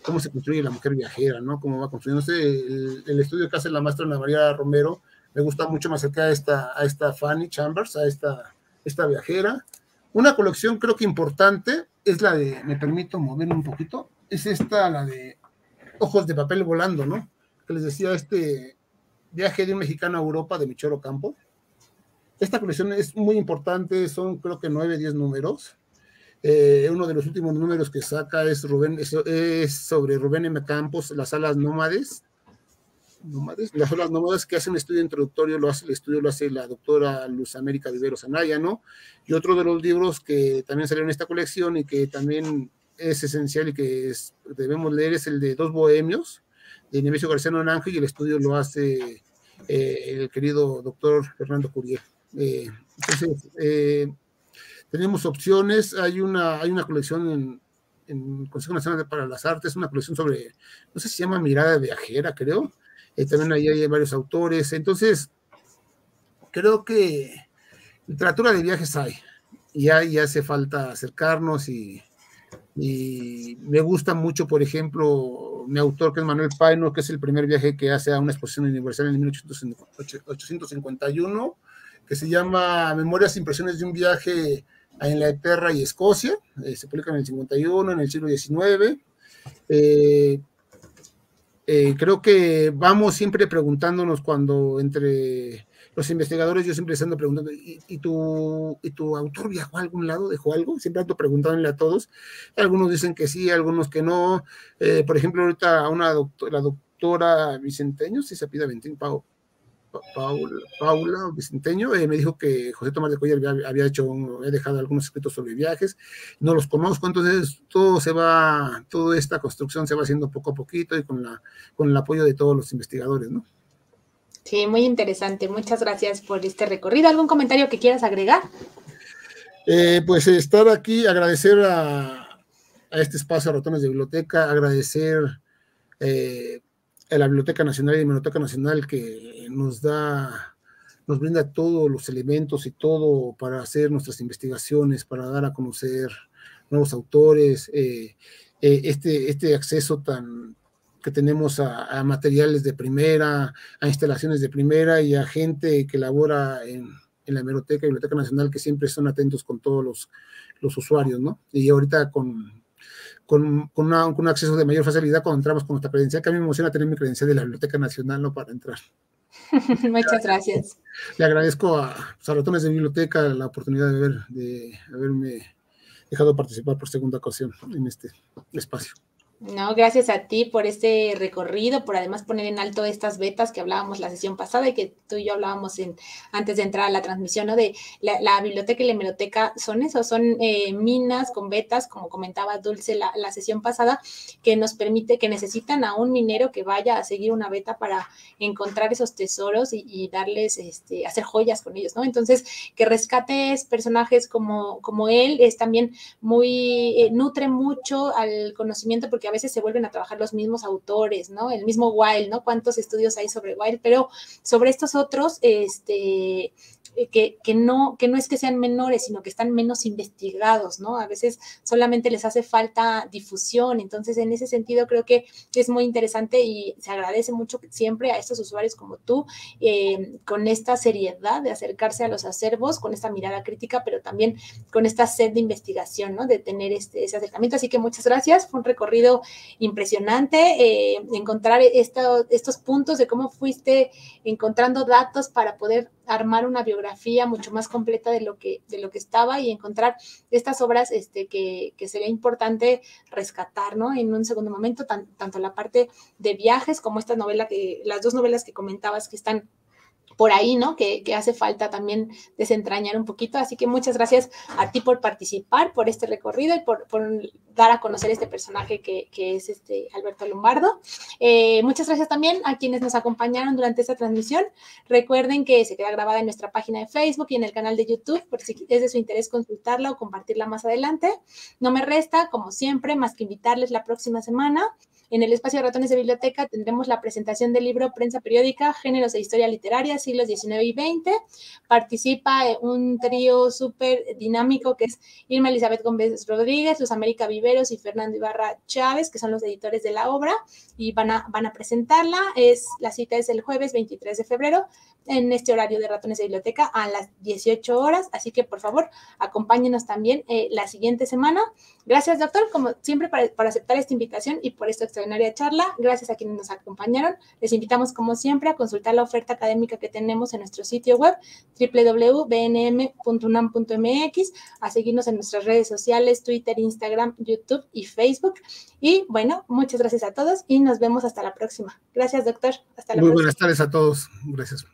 [SPEAKER 2] Cómo se construye la mujer viajera, ¿no? Cómo va construyéndose. El estudio que hace la maestra Ana María Romero me gusta mucho, más cerca a esta Fanny Chambers, a esta viajera. Una colección creo que importante es la de, me permito moverme un poquito, es la de Ojos de Papel Volando, ¿no? Que les decía Viaje de un mexicano a Europa de Michoro Campo. Esta colección es muy importante, son creo que 9, 10 números. Uno de los últimos números que saca es sobre Rubén M. Campos, las alas nómades. Las olas nómadas, que hace un estudio introductorio, el estudio lo hace la doctora Luz América Viveros Anaya, ¿no? Y otro de los libros que también salió en esta colección y que también es esencial y que debemos leer es el de Dos Bohemios, de Nemesio García Naranjo, y el estudio lo hace el querido doctor Fernando Curiel. Entonces, tenemos opciones, hay una colección en Consejo Nacional para las Artes, una colección sobre, no sé si se llama Mirada Viajera, creo. También ahí hay varios autores. Entonces, creo que literatura de viajes hay. Y hace falta acercarnos y me gusta mucho, por ejemplo, mi autor, que es Manuel Paino, que es el primer viaje que hace a una exposición universal en 1851, que se llama Memorias e Impresiones de un viaje a Inglaterra y Escocia. Se publica en el 51, en el siglo XIX. Creo que vamos siempre preguntándonos cuando entre los investigadores, yo siempre ando preguntando, ¿y tu autor viajó a algún lado? ¿Dejó algo? Siempre ando preguntándole a todos. Algunos dicen que sí, algunos que no. Por ejemplo, ahorita la doctora Vicenteño, si se pide Ventín, Paula Vicenteño, me dijo que José Tomás de Cuellar había dejado algunos escritos sobre viajes, no los conozco, entonces toda esta construcción se va haciendo poco a poquito y con el apoyo de todos los investigadores, ¿no?
[SPEAKER 1] Sí, muy interesante, muchas gracias por este recorrido. ¿Algún comentario que quieras agregar?
[SPEAKER 2] Pues estar aquí, agradecer a este espacio Ratones de Biblioteca, agradecer a la Biblioteca Nacional y la Hemeroteca Nacional, que nos brinda todos los elementos y todo para hacer nuestras investigaciones, para dar a conocer nuevos autores, este acceso que tenemos a materiales de primera, a instalaciones de primera y a gente que labora en la Hemeroteca y Biblioteca Nacional, que siempre son atentos con todos los usuarios, ¿no? Y ahorita con un acceso de mayor facilidad cuando entramos con nuestra credencial, que a mí me emociona tener mi credencial de la Biblioteca Nacional, ¿no? Para entrar.
[SPEAKER 1] Muchas gracias.
[SPEAKER 2] Le agradezco a Ratones de Biblioteca la oportunidad de haberme dejado participar por segunda ocasión en este espacio.
[SPEAKER 1] No, gracias a ti por este recorrido, por además poner en alto estas vetas que hablábamos la sesión pasada y que tú y yo hablábamos antes de entrar a la transmisión, ¿no? De la biblioteca y la hemeroteca son eso, son minas con vetas, como comentaba Dulce la sesión pasada, que nos permite, que necesitan a un minero que vaya a seguir una veta para encontrar esos tesoros y darles, hacer joyas con ellos, ¿no? Entonces, que rescates personajes como él es también muy, nutre mucho al conocimiento, porque a veces se vuelven a trabajar los mismos autores, ¿no? El mismo Wilde, ¿no? ¿Cuántos estudios hay sobre Wilde? Pero sobre estos otros, que no es que sean menores, sino que están menos investigados, ¿no? A veces solamente les hace falta difusión. Entonces, en ese sentido, creo que es muy interesante y se agradece mucho siempre a estos usuarios como tú, con esta seriedad de acercarse a los acervos, con esta mirada crítica, pero también con esta sed de investigación, ¿no? De tener ese acercamiento. Así que muchas gracias. Fue un recorrido impresionante, encontrar estos puntos de cómo fuiste encontrando datos para poder armar una biografía mucho más completa de lo que estaba y encontrar estas obras que sería importante rescatar, ¿no? En un segundo momento, tanto la parte de viajes como esta novela, las dos novelas que comentabas que están por ahí, ¿no? Que hace falta también desentrañar un poquito. Así que muchas gracias a ti por participar, por este recorrido y por dar a conocer este personaje que es Alberto Lombardo. Muchas gracias también a quienes nos acompañaron durante esta transmisión. Recuerden que se queda grabada en nuestra página de Facebook y en el canal de YouTube, por si es de su interés consultarla o compartirla más adelante. No me resta, como siempre, más que invitarles la próxima semana. En el espacio de Ratones de Biblioteca tendremos la presentación del libro Prensa Periódica, Géneros e Historia Literaria, siglos XIX y XX. Participa un trío súper dinámico que es Irma Elizabeth Gómez Rodríguez, Luz América Viveros y Fernando Ibarra Chávez, que son los editores de la obra, y van a presentarla. La cita es el jueves 23 de febrero en este horario de Ratones de Biblioteca a las 18 horas, así que por favor acompáñenos también la siguiente semana. Gracias, doctor, como siempre, por aceptar esta invitación y por esta extraordinaria charla. Gracias a quienes nos acompañaron. Les invitamos, como siempre, a consultar la oferta académica que tenemos en nuestro sitio web www.bnm.unam.mx, a seguirnos en nuestras redes sociales, Twitter, Instagram, YouTube y Facebook. Y bueno, muchas gracias a todos y nos vemos hasta la próxima. Gracias, doctor. Hasta la próxima.
[SPEAKER 2] Muy buenas tardes a todos. Gracias.